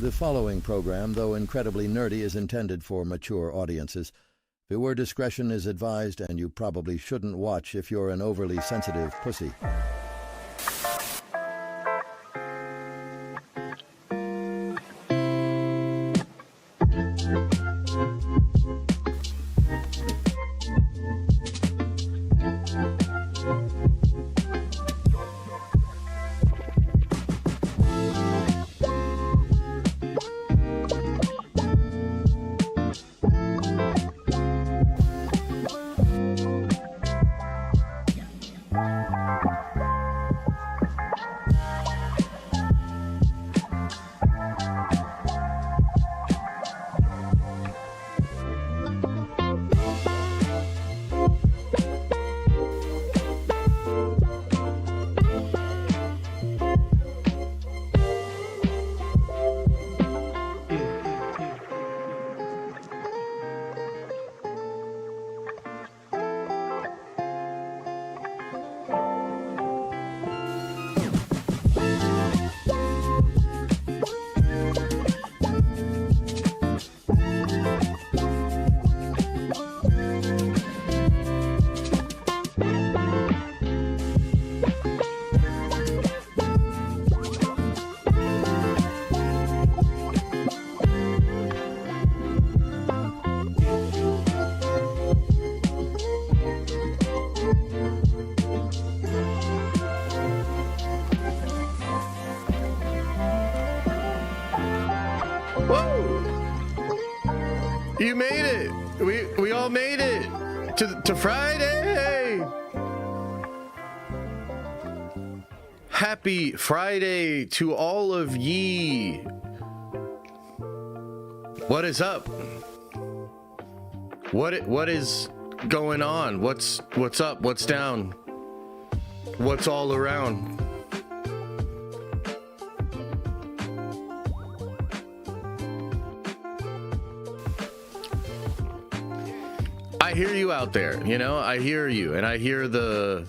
The following program, though incredibly nerdy, is intended for mature audiences. Viewer discretion is advised, and you probably shouldn't watch if you're an overly sensitive pussy. You made it. We all made it to Friday. Happy Friday to all of ye. What is up? What is going on? What's up? What's down? What's all around? I hear you out there, you know, I hear you, and I hear the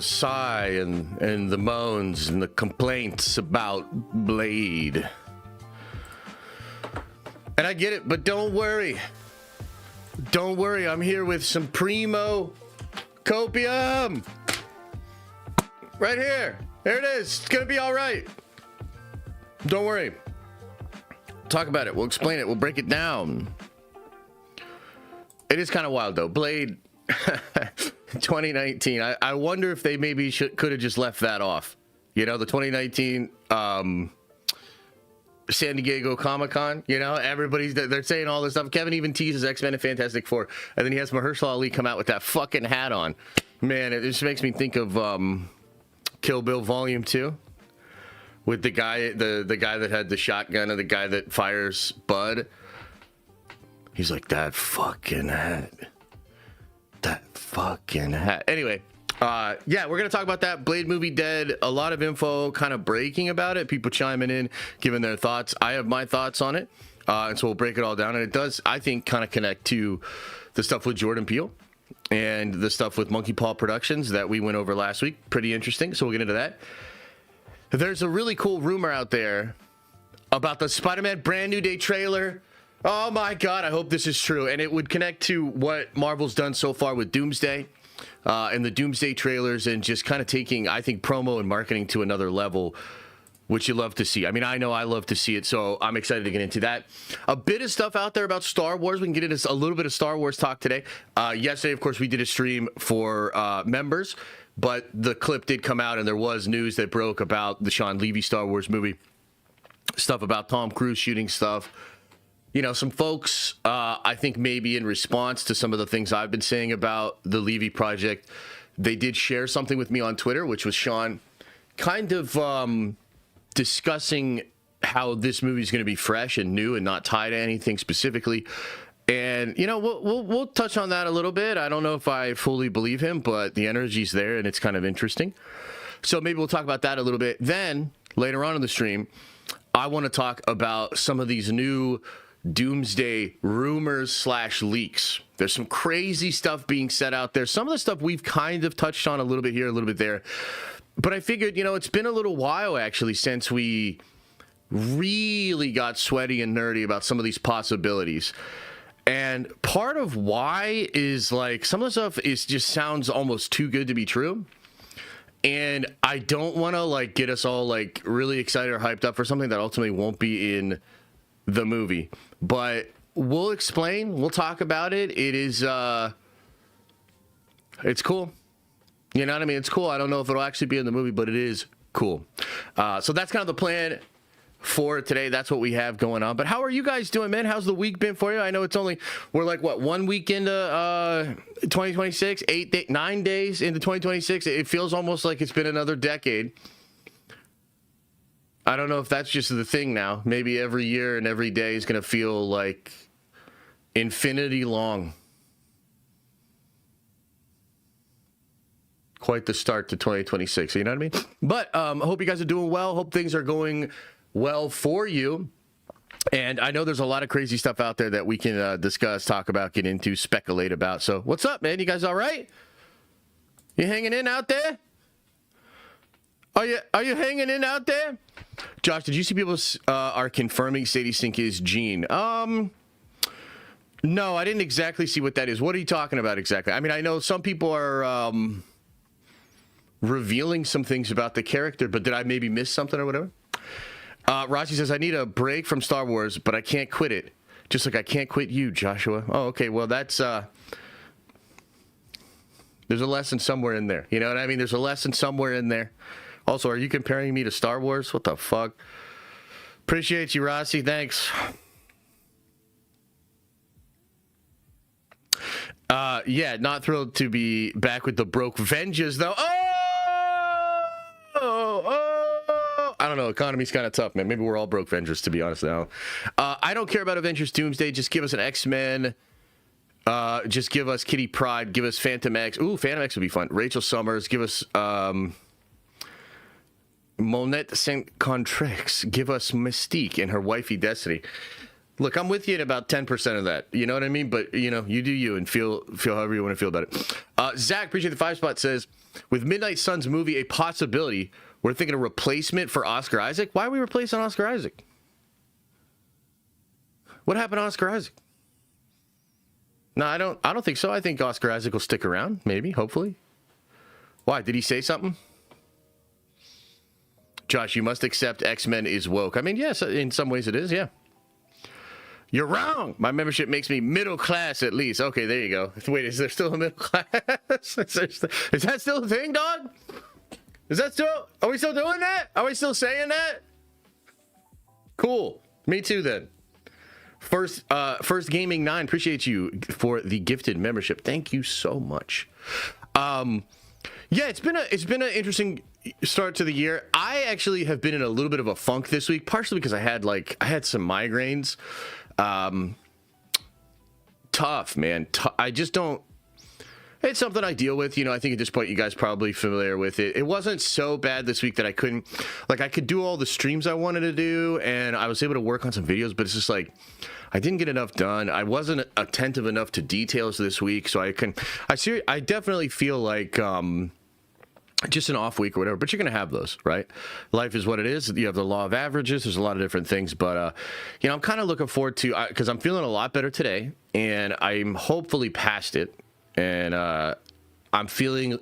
sigh and the moans and the complaints about Blade. And I get it, but don't worry. Don't worry, I'm here with some primo copium. Right here. There it is. It's gonna be all right. Don't worry. Talk about it. We'll explain it. We'll break it down. It is kind of wild, though. Blade 2019. I wonder if they maybe could have just left that off. You know, the 2019 San Diego Comic-Con, you know, they're saying all this stuff. Kevin even teases X-Men and Fantastic Four, and then he has Mahershala Ali come out with that fucking hat on. Man, it just makes me think of Kill Bill Volume 2 with the guy that had the shotgun and the guy that fires Bud. He's like, that fucking hat. Anyway, yeah, we're going to talk about that. Blade movie dead. A lot of info kind of breaking about it. People chiming in, giving their thoughts. I have my thoughts on it. And so we'll break it all down. And it does, I think, kind of connect to the stuff with Jordan Peele and the stuff with Monkey Paw Productions that we went over last week. Pretty interesting. So we'll get into that. There's a really cool rumor out there about the Spider-Man Brand New Day trailer. Oh my God, I hope this is true. And it would connect to what Marvel's done so far with Doomsday and the Doomsday trailers, and just kind of taking, I think, promo and marketing to another level, which you love to see. I mean, I know I love to see it, so I'm excited to get into that. A bit of stuff out there about Star Wars. We can get into a little bit of Star Wars talk today. Yesterday, of course, we did a stream for members, but the clip did come out, and there was news that broke about the Sean Levy Star Wars movie, stuff about Tom Cruise shooting stuff. You know, some folks, I think maybe in response to some of the things I've been saying about the Levy project, they did share something with me on Twitter, which was Sean kind of discussing how this movie is going to be fresh and new and not tied to anything specifically. And, you know, we'll touch on that a little bit. I don't know if I fully believe him, but the energy's there and it's kind of interesting. So maybe we'll talk about that a little bit. Then later on in the stream, I want to talk about some of these new Doomsday rumors / leaks. There's some crazy stuff being said out there. Some of the stuff we've kind of touched on a little bit here, a little bit there. But I figured, it's been a little while actually since we really got sweaty and nerdy about some of these possibilities. And part of why is like some of the stuff just sounds almost too good to be true. And I don't want to like get us all like really excited or hyped up for something that ultimately won't be in the movie. But we'll explain. We'll talk about it. It is, it's cool. You know what I mean? It's cool. I don't know if it'll actually be in the movie, but it is cool. So that's kind of the plan for today. That's what we have going on. But how are you guys doing, man? How's the week been for you? I know we're like, 1 week into 2026, 9 days into 2026. It feels almost like it's been another decade. I don't know if that's just the thing now. Maybe every year and every day is going to feel like infinity long. Quite the start to 2026. You know what I mean? But I hope you guys are doing well. Hope things are going well for you. And I know there's a lot of crazy stuff out there that we can discuss, talk about, get into, speculate about. So what's up, man? You guys all right? You hanging in out there? Are you hanging in out there? Josh, did you see people are confirming Sadie Sink is Jean? No, I didn't exactly see what that is. What are you talking about exactly? I mean, I know some people are revealing some things about the character, but did I maybe miss something or whatever? Rashi says, I need a break from Star Wars, but I can't quit it. Just like I can't quit you, Joshua. Oh, okay. Well, that's... there's a lesson somewhere in there. You know what I mean? There's a lesson somewhere in there. Also, are you comparing me to Star Wars? What the fuck? Appreciate you, Rossi. Thanks. Yeah, not thrilled to be back with the broke Avengers, though. I don't know. Economy's kind of tough, man. Maybe we're all broke Avengers, to be honest now. I don't care about Avengers Doomsday. Just give us an X-Men. Just give us Kitty Pryde. Give us Phantom X. Ooh, Phantom X would be fun. Rachel Summers. Give us Monette St. Contrix. Give us Mystique and her wifey Destiny. Look, I'm with you at about 10% of that. You know what I mean? But, you do you and feel however you want to feel about it. Zach, appreciate the 5 spot, says, with Midnight Suns movie a possibility, we're thinking a replacement for Oscar Isaac. Why are we replacing Oscar Isaac? What happened to Oscar Isaac? No, I don't think so. I think Oscar Isaac will stick around, maybe, hopefully. Why? Did he say something? Josh, you must accept X-Men is woke. I mean, yes, in some ways it is, yeah. You're wrong. My membership makes me middle class at least. Okay, there you go. Wait, is there still a middle class? Is that still a thing, dog? Is that still... Are we still doing that? Are we still saying that? Cool. Me too, then. First Gaming 9, appreciate you for the gifted membership. Thank you so much. Yeah, it's been an interesting start to the year. I actually have been in a little bit of a funk this week, partially because I had some migraines. Tough, man. I just don't... It's something I deal with. I think at this point you guys probably familiar with it. It wasn't so bad this week that I couldn't... I could do all the streams I wanted to do, and I was able to work on some videos, but it's just I didn't get enough done. I wasn't attentive enough to details this week, so I definitely feel like... just an off week or whatever, but you're going to have those, right? Life is what it is. You have the law of averages. There's a lot of different things, but, I'm kind of looking forward to, because I'm feeling a lot better today, and I'm hopefully past it, and I'm feeling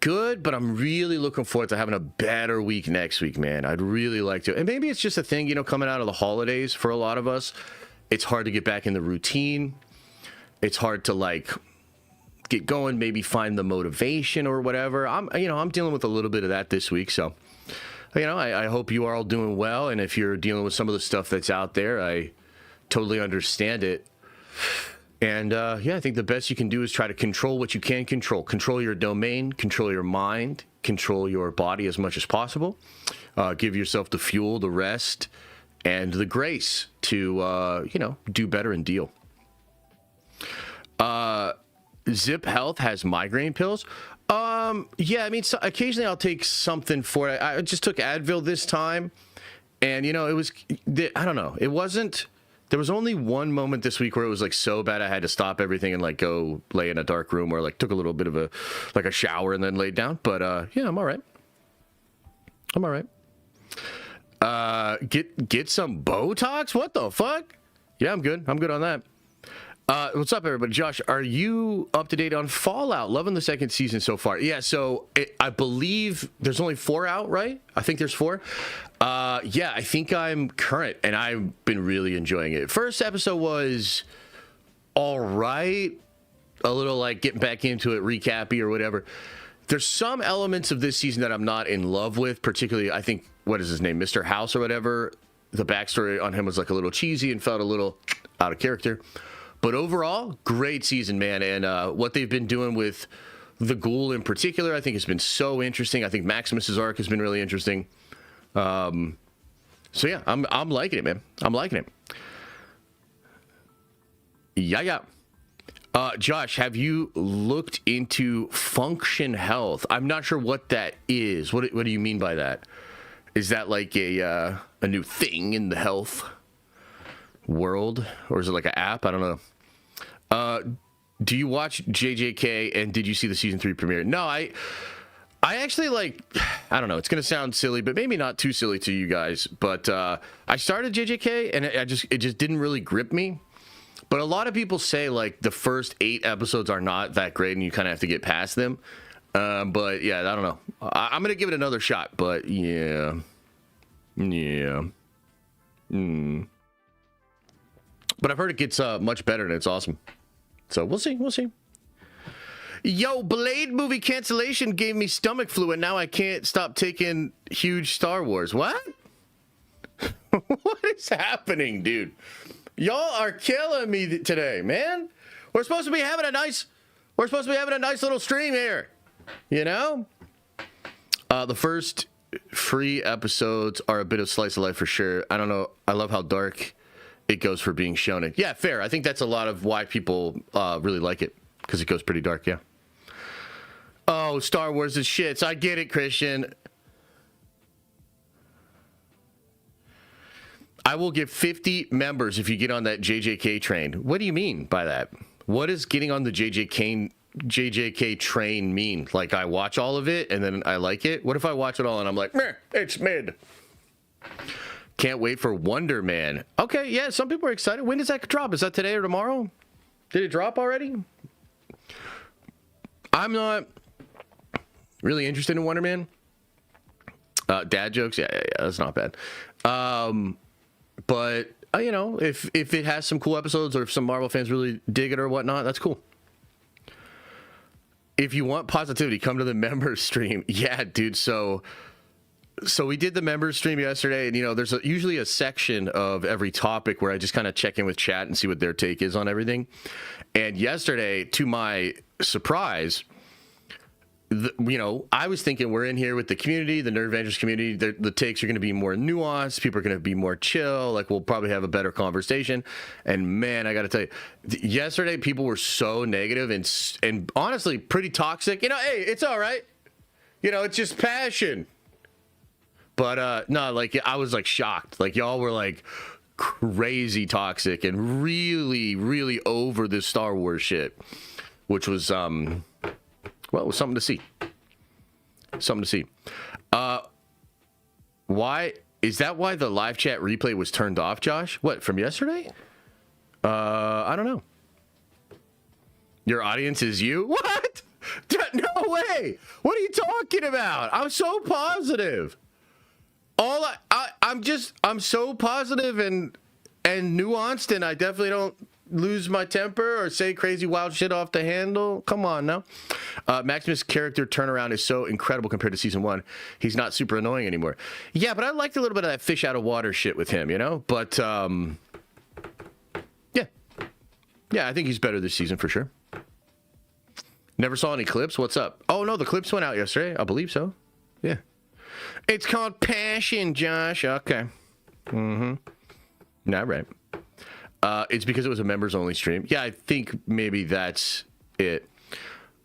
good, but I'm really looking forward to having a better week next week, man. I'd really like to, and maybe it's just a thing, coming out of the holidays for a lot of us, it's hard to get back in the routine. It's hard to, get going, maybe find the motivation or whatever. I'm dealing with a little bit of that this week, so I hope you are all doing well, and if you're dealing with some of the stuff that's out there, I totally understand it. And I think the best you can do is try to control what you can control your domain, control your mind, control your body as much as possible. Give yourself the fuel, the rest, and the grace to do better and deal. Zip Health has migraine pills. Yeah, I mean, so occasionally I'll take something for it. I just took Advil this time, and it was, I don't know, it wasn't There was only one moment this week where it was like so bad I had to stop everything and like go lay in a dark room or like took a little bit of a shower and then laid down. But yeah, I'm all right. I'm all right. Get some Botox? What the fuck? Yeah, I'm good. I'm good on that. What's up, everybody? Josh, are you up to date on Fallout? Loving the second season so far. Yeah, so I believe there's only 4 out, right? I think there's 4. Yeah, I think I'm current, and I've been really enjoying it. First episode was all right. A little like getting back into it, recappy or whatever. There's some elements of this season that I'm not in love with, particularly, I think, what is his name? Mr. House or whatever. The backstory on him was like a little cheesy and felt a little out of character. But overall, great season, man. And what they've been doing with the Ghoul in particular, I think has been so interesting. I think Maximus's arc has been really interesting. So yeah, I'm liking it, man. I'm liking it. Yeah. Josh, have you looked into Function Health? I'm not sure what that is. What do you mean by that? Is that like a new thing in the health world, or is it like an app? I don't know. Do you watch JJK, and did you see the season 3 premiere? No, I actually I don't know, it's gonna sound silly, but maybe not too silly to you guys, but I started JJK and it just didn't really grip me. But a lot of people say like the first 8 episodes are not that great and you kind of have to get past them. But yeah, I don't know, I'm gonna give it another shot, but yeah. But I've heard it gets much better and it's awesome. So we'll see. Yo, Blade movie cancellation gave me stomach flu and now I can't stop taking huge Star Wars. What? What is happening, dude? Y'all are killing me today, man. We're supposed to be having a nice little stream here. You know? The first free episodes are a bit of slice of life for sure. I don't know. I love how dark it goes for being shown it. Yeah, fair. I think that's a lot of why people really like it, because it goes pretty dark. Yeah. Oh, Star Wars is shit. So I get it, Christian. I will give 50 members if you get on that JJK train. What do you mean by that? What does getting on the JJK train mean? Like I watch all of it and then I like it? What if I watch it all and I'm like, meh, it's mid? Can't wait for Wonder Man. Okay, yeah, some people are excited. When does that drop? Is that today or tomorrow? Did it drop already? I'm not really interested in Wonder Man. Dad jokes, yeah, that's not bad. But you know, if it has some cool episodes or if some Marvel fans really dig it or whatnot, that's cool. If you want positivity, come to the members stream. Yeah, dude. So we did the members stream yesterday, and you know, there's usually a section of every topic where I just kind of check in with chat and see what their take is on everything. And yesterday, to my surprise, you know, I was thinking we're in here with the community, the Nerd Avengers community. The takes are going to be more nuanced. People are going to be more chill. Like, we'll probably have a better conversation. And man, I got to tell you, yesterday people were so negative and honestly pretty toxic. You know, hey, it's all right. You know, it's just passion. But no, like I was like shocked. Like y'all were like crazy toxic and really, really over this Star Wars shit, which was well, it was something to see. Something to see. Why is that? Why the live chat replay was turned off, Josh? What, from yesterday? I don't know. Your audience is you? What? No way. What are you talking about? I'm so positive. I'm so positive and nuanced, and I definitely don't lose my temper or say crazy wild shit off the handle. Come on now. Maximus' character turnaround is so incredible compared to season 1. He's not super annoying anymore. Yeah, but I liked a little bit of that fish out of water shit with him, you know? But yeah, I think he's better this season for sure. Never saw any clips. What's up? Oh no, the clips went out yesterday. I believe so. Yeah. It's called passion, Josh. Okay. Not right. It's because it was a members only stream. Yeah, I think maybe that's it.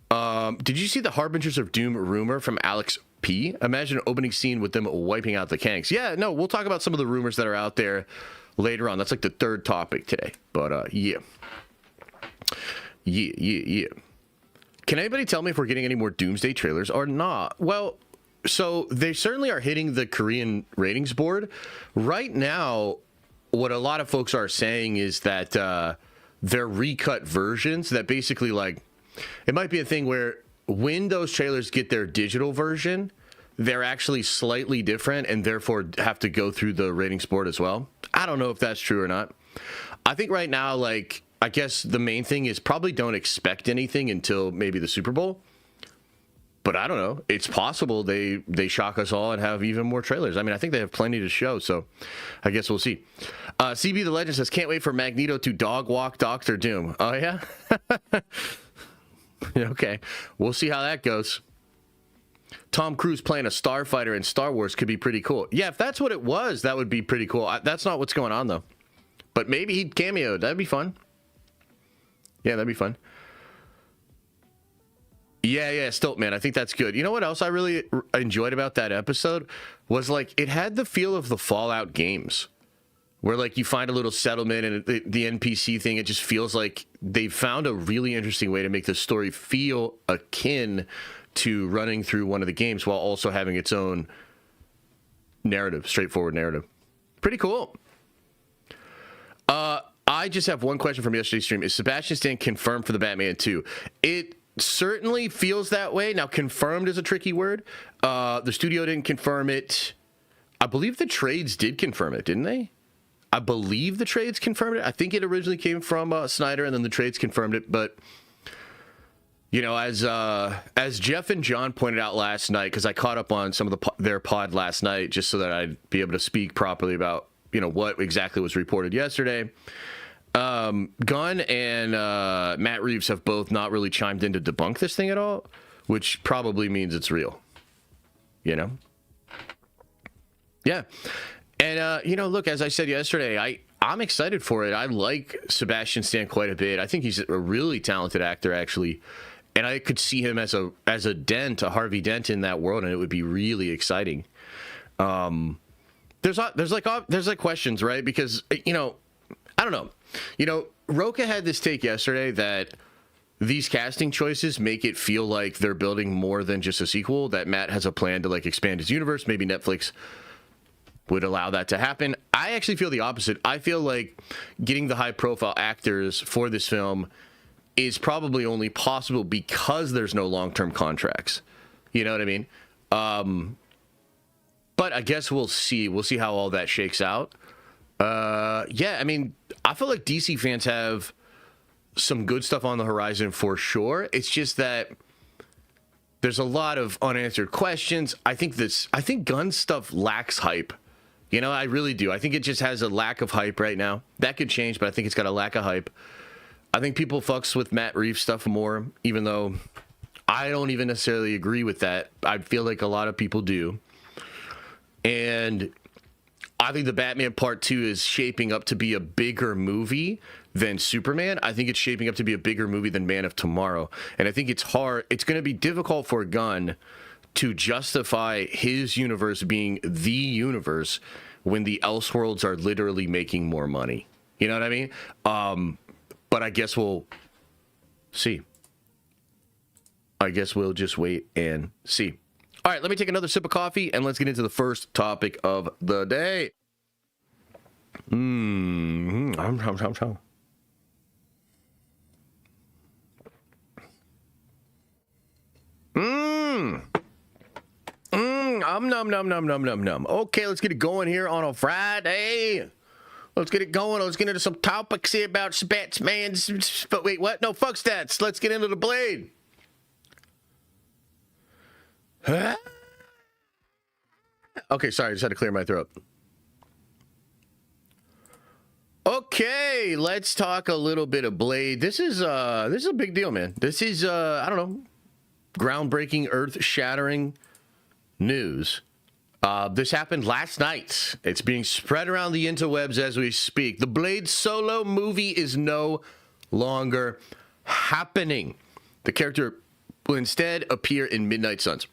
Did you see the Harbingers of Doom rumor from Alex P? Imagine an opening scene with them wiping out the Kanks. Yeah, no, we'll talk about some of the rumors that are out there later on. That's like the third topic today. But yeah. Can anybody tell me if we're getting any more Doomsday trailers or not? Well, so they certainly are hitting the Korean ratings board. Right now, what a lot of folks are saying is that they're recut versions that basically, like, it might be a thing where when those trailers get their digital version, they're actually slightly different and therefore have to go through the ratings board as well. I don't know if that's true or not. I think right now, like, I guess the main thing is probably don't expect anything until maybe the Super Bowl. But I don't know. It's possible they shock us all and have even more trailers. I mean, I think they have plenty to show, so I guess we'll see. CB the Legend says, can't wait for Magneto to dog walk Doctor Doom. Oh, yeah? Okay. We'll see how that goes. Tom Cruise playing a starfighter in Star Wars could be pretty cool. Yeah, if that's what it was, that would be pretty cool. That's not what's going on, though. But maybe he'd cameo. That'd be fun. Yeah, that'd be fun. Yeah, Stilt Man. I think that's good. You know what else I really enjoyed about that episode was, like, it had the feel of the Fallout games, where, like, you find a little settlement and the NPC thing. It just feels like they found a really interesting way to make the story feel akin to running through one of the games while also having its own narrative, straightforward narrative. Pretty cool. I just have one question from yesterday's stream. Is Sebastian Stan confirmed for the Batman 2? It certainly feels that way. Now, confirmed is a tricky word. The studio didn't confirm it. I believe the trades did confirm it, didn't they? I believe the trades confirmed it. I think it originally came from Snyder, and then the trades confirmed it. But, you know, as Jeff and John pointed out last night, because I caught up on some of their pod last night just so that I'd be able to speak properly about, you know, what exactly was reported yesterday. Gunn and Matt Reeves have both not really chimed in to debunk this thing at all, which probably means it's real. You know? Yeah. And, you know, look, as I said yesterday, I'm excited for it. I like Sebastian Stan quite a bit. I think he's a really talented actor, actually. And I could see him as a Dent, a Harvey Dent in that world, and it would be really exciting. There's like questions, right? Because, you know, I don't know. You know, Rocha had this take yesterday that these casting choices make it feel like they're building more than just a sequel, that Matt has a plan to, like, expand his universe. Maybe Netflix would allow that to happen. I actually feel the opposite. I feel like getting the high-profile actors for this film is probably only possible because there's no long-term contracts. You know what I mean? But I guess we'll see. We'll see how all that shakes out. Yeah, I mean, I feel like DC fans have some good stuff on the horizon for sure. It's just that there's a lot of unanswered questions. I think Gunn's stuff lacks hype. You know, I really do. I think it just has a lack of hype right now. That could change, but I think it's got a lack of hype. I think people fucks with Matt Reeves stuff more, even though I don't even necessarily agree with that. I feel like a lot of people do. And I think the Batman Part 2 is shaping up to be a bigger movie than Superman. I think it's shaping up to be a bigger movie than Man of Tomorrow. And I think it's hard. It's going to be difficult for Gunn to justify his universe being the universe when the Elseworlds are literally making more money. You know what I mean? But I guess we'll see. I guess we'll just wait and see. All right, let me take another sip of coffee, and let's get into the first topic of the day. Num. Okay, let's get it going here on a Friday. Let's get it going. Let's get into some topics here about Spatsman's. But wait, what? No, fuck stats. Let's get into the Blade. Huh? Okay, sorry, I just had to clear my throat. Okay, let's talk a little bit of Blade. This is a big deal, man. This is I don't know, groundbreaking, earth-shattering news. This happened last night. It's being spread around the interwebs as we speak. The Blade solo movie is no longer happening. The character will instead appear in Midnight Suns.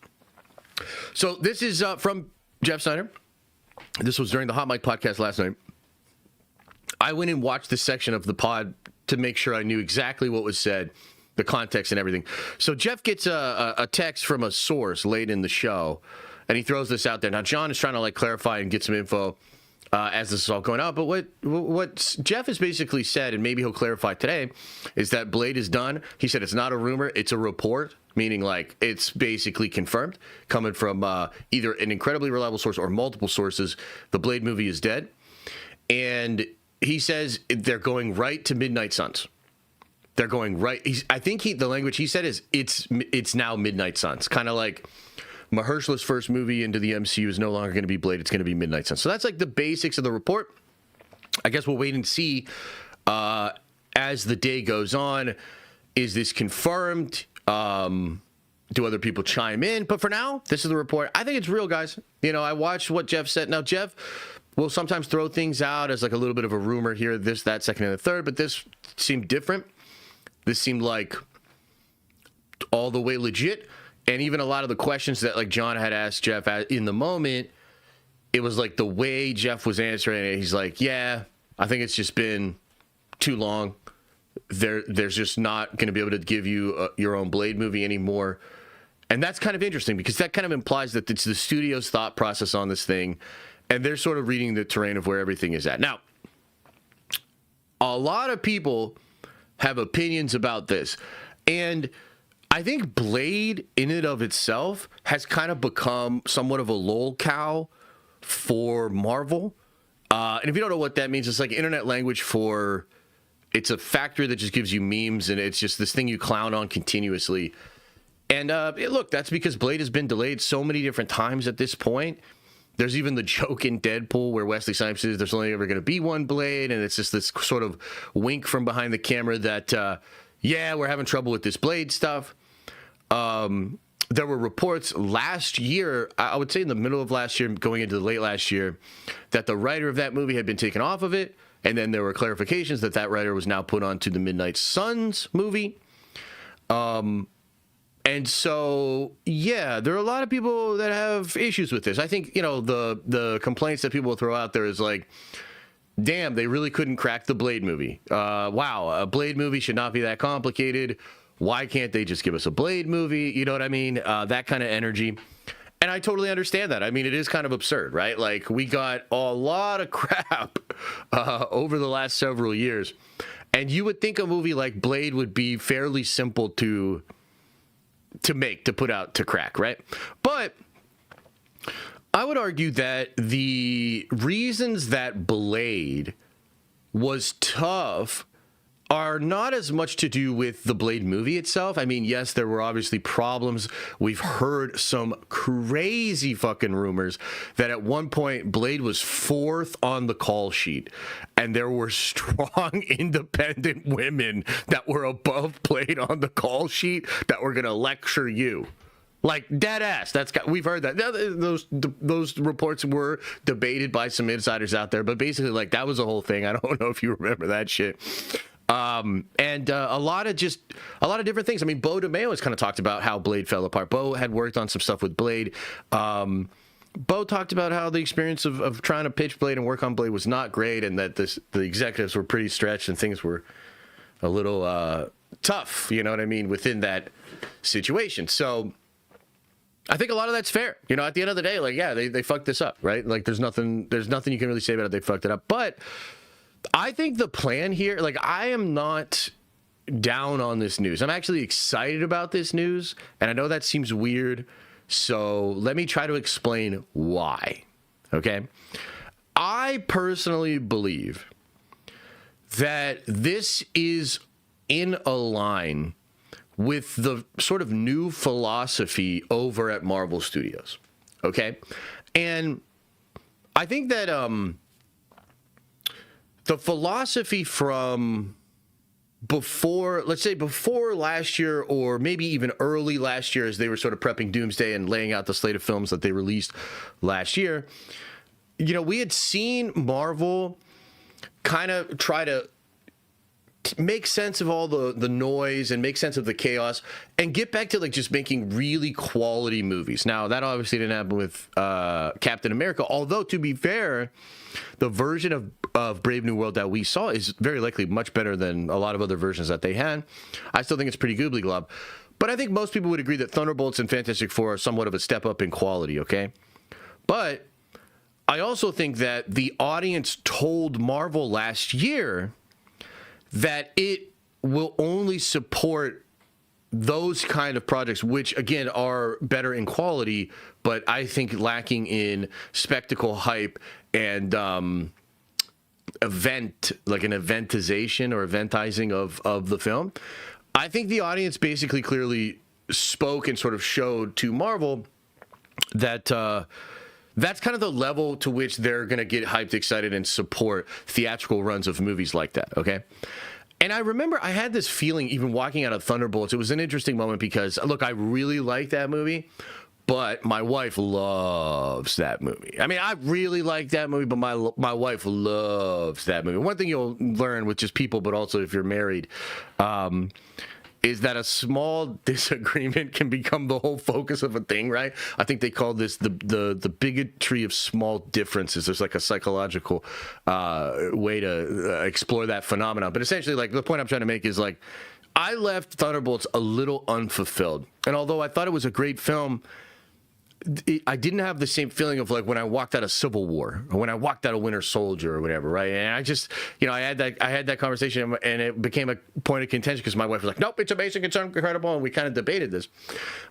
So this is from Jeff Snyder. This was during the Hot Mic podcast last night. I went and watched this section of the pod to make sure I knew exactly what was said, the context and everything. So Jeff gets a text from a source late in the show, and he throws this out there. Now, John is trying to like clarify and get some info as this is all going on. But what Jeff has basically said, and maybe he'll clarify today, is that Blade is done. He said it's not a rumor, it's a report, meaning like it's basically confirmed, coming from either an incredibly reliable source or multiple sources. The Blade movie is dead. And he says they're going right to Midnight Suns. They're going right. I think the language he said is it's now Midnight Suns. Kind of like Mahershala's first movie into the MCU is no longer going to be Blade. It's going to be Midnight Suns. So that's like the basics of the report. I guess we'll wait and see as the day goes on. Is this confirmed? Do other people chime in? But for now, this is the report. I think it's real, guys. You know, I watched what Jeff said. Now, Jeff will sometimes throw things out as like a little bit of a rumor here, this, that, second, and the third, but this seemed different. This seemed like all the way legit. And even a lot of the questions that like John had asked Jeff in the moment, it was like the way Jeff was answering it. He's like, yeah, I think it's just been too long. There's just not going to be able to give you your own Blade movie anymore. And that's kind of interesting because that kind of implies that it's the studio's thought process on this thing. And they're sort of reading the terrain of where everything is at. Now, a lot of people have opinions about this. And I think Blade, in and of itself, has kind of become somewhat of a lolcow for Marvel. And if you don't know what that means, it's like internet language for... It's a factory that just gives you memes, and it's just this thing you clown on continuously. And look, that's because Blade has been delayed so many different times at this point. There's even the joke in Deadpool where Wesley Snipes says there's only ever going to be one Blade, and it's just this sort of wink from behind the camera that, yeah, we're having trouble with this Blade stuff. There were reports last year, I would say in the middle of last year, going into the late last year, that the writer of that movie had been taken off of it, and then there were clarifications that that writer was now put onto the Midnight Suns movie. And so, yeah, there are a lot of people that have issues with this. I think, you know, the complaints that people will throw out there is like, damn, they really couldn't crack the Blade movie. Wow, a Blade movie should not be that complicated. Why can't they just give us a Blade movie? You know what I mean? That kind of energy. And I totally understand that. I mean, it is kind of absurd, right? Like, we got a lot of crap over the last several years. And you would think a movie like Blade would be fairly simple to make, to put out, to crack, right? But I would argue that the reasons that Blade was tough are not as much to do with the Blade movie itself. I mean, yes, there were obviously problems. We've heard some crazy fucking rumors that at one point Blade was 4th on the call sheet, and there were strong independent women that were above Blade on the call sheet that were going to lecture you. Like, dead ass. We've heard that. Those reports were debated by some insiders out there, but basically, like, that was the whole thing. I don't know if you remember that shit. And a lot of different things. I mean, Bo DeMeo has kind of talked about how Blade fell apart. Bo had worked on some stuff with Blade. Bo talked about how the experience of trying to pitch Blade and work on Blade was not great, and that the executives were pretty stretched and things were a little tough, you know what I mean, within that situation. So I think a lot of that's fair. You know, at the end of the day, like, yeah, they fucked this up, right? Like, there's nothing you can really say about it. They fucked it up. But I think the plan here, like, I am not down on this news. I'm actually excited about this news, and I know that seems weird, so let me try to explain why, okay? I personally believe that this is in a line with the sort of new philosophy over at Marvel Studios, okay? And I think that the philosophy from before, let's say before last year, or maybe even early last year, as they were sort of prepping Doomsday and laying out the slate of films that they released last year, you know, we had seen Marvel kind of try to make sense of all the noise and make sense of the chaos and get back to like just making really quality movies. Now, that obviously didn't happen with Captain America, although to be fair, the version of Brave New World that we saw is very likely much better than a lot of other versions that they had. I still think it's pretty goobly glob, but I think most people would agree that Thunderbolts and Fantastic Four are somewhat of a step up in quality, okay? But I also think that the audience told Marvel last year that it will only support those kind of projects, which again are better in quality, but I think lacking in spectacle, hype, and eventization or eventizing of the film. I think the audience basically clearly spoke and sort of showed to Marvel that that's kind of the level to which they're going to get hyped, excited, and support theatrical runs of movies like that, okay? And I remember I had this feeling even walking out of Thunderbolts. It was an interesting moment because, look, I really like that movie, but my wife loves that movie. I mean, I really like that movie, but my wife loves that movie. One thing you'll learn with just people, but also if you're married, is that a small disagreement can become the whole focus of a thing, right? I think they call this the bigotry of small differences. There's like a psychological way to explore that phenomenon. But essentially, like, the point I'm trying to make is, like, I left Thunderbolts a little unfulfilled. And although I thought it was a great film, I didn't have the same feeling of like when I walked out of Civil War or when I walked out of Winter Soldier or whatever, right? And I just, I had that conversation and it became a point of contention because my wife was like, "Nope, it's amazing, it's incredible," and we kind of debated this.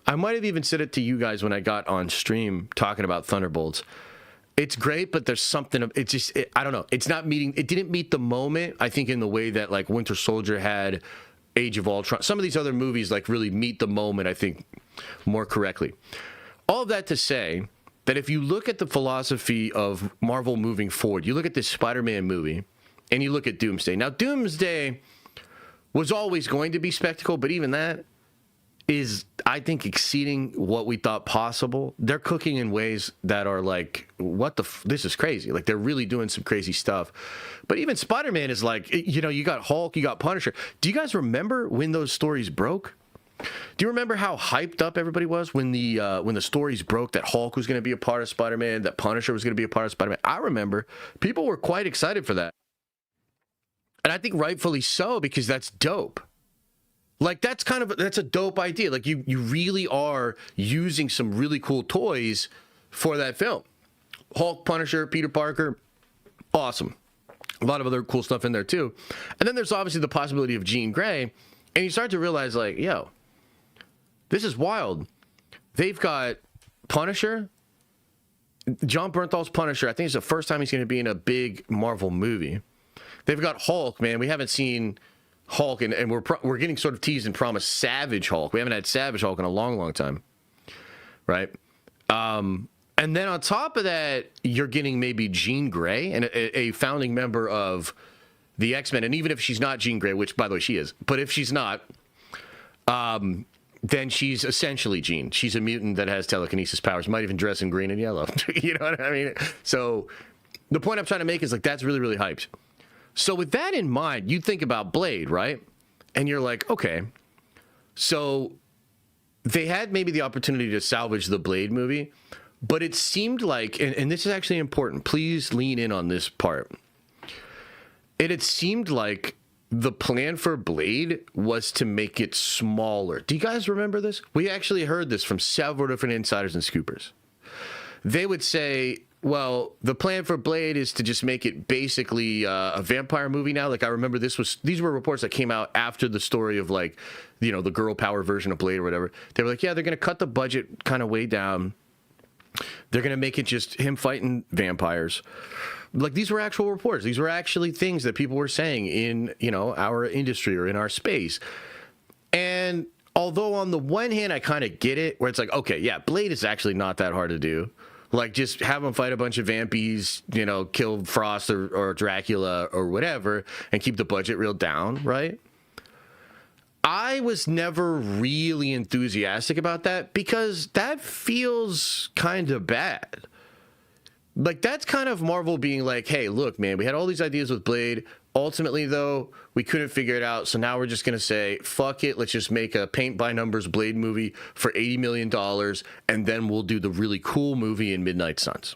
I might have even said it to you guys when I got on stream talking about Thunderbolts. It's great, but there's something. It's just, I don't know. It's not meeting. It didn't meet the moment. I think in the way that like Winter Soldier had, Age of Ultron. Some of these other movies like really meet the moment, I think, more correctly. All of that to say that if you look at the philosophy of Marvel moving forward, you look at this Spider-Man movie and you look at Doomsday. Now, Doomsday was always going to be spectacle, but even that is, I think, exceeding what we thought possible. They're cooking in ways that are like, this is crazy. Like, they're really doing some crazy stuff. But even Spider-Man is like, you got Hulk, you got Punisher. Do you guys remember when those stories broke? Do you remember how hyped up everybody was when the stories broke that Hulk was going to be a part of Spider-Man, that Punisher was going to be a part of Spider-Man? I remember people were quite excited for that. And I think rightfully so, because that's dope. Like, that's a dope idea. Like, you really are using some really cool toys for that film. Hulk, Punisher, Peter Parker, awesome. A lot of other cool stuff in there too. And then there's obviously the possibility of Jean Grey. And you start to realize, like, yo, this is wild. They've got Punisher. John Bernthal's Punisher. I think it's the first time he's going to be in a big Marvel movie. They've got Hulk, man. We haven't seen Hulk, and we're getting sort of teased and promised Savage Hulk. We haven't had Savage Hulk in a long, long time, right? And then on top of that, you're getting maybe Jean Grey, and a founding member of the X-Men. And even if she's not Jean Grey, which, by the way, she is, but if she's not, then she's essentially Jean. She's a mutant that has telekinesis powers, might even dress in green and yellow. You know what I mean? So the point I'm trying to make is, like, that's really, really hyped. So with that in mind, you think about Blade, right? And you're like, okay, so they had maybe the opportunity to salvage the Blade movie, but it seemed like, and this is actually important, please lean in on this part. It seemed like the plan for Blade was to make it smaller. Do you guys remember this? We actually heard this from several different insiders and scoopers. They would say, well, the plan for Blade is to just make it basically a vampire movie now. Like, I remember these were reports that came out after the story of, like, the girl power version of Blade or whatever. They were like, yeah, they're going to cut the budget kind of way down. They're going to make it just him fighting vampires. Like, these were actual reports. These were actually things that people were saying in, our industry or in our space. And although on the one hand, I kind of get it, where it's like, okay, yeah, Blade is actually not that hard to do. Like, just have him fight a bunch of vampies, kill Frost or Dracula or whatever, and keep the budget real down, right? I was never really enthusiastic about that because that feels kind of bad. Like, that's kind of Marvel being like, hey, look, man, we had all these ideas with Blade, Ultimately, though, we couldn't figure it out, so now we're just going to say, fuck it, let's just make a paint-by-numbers Blade movie for $80 million, and then we'll do the really cool movie in Midnight Suns.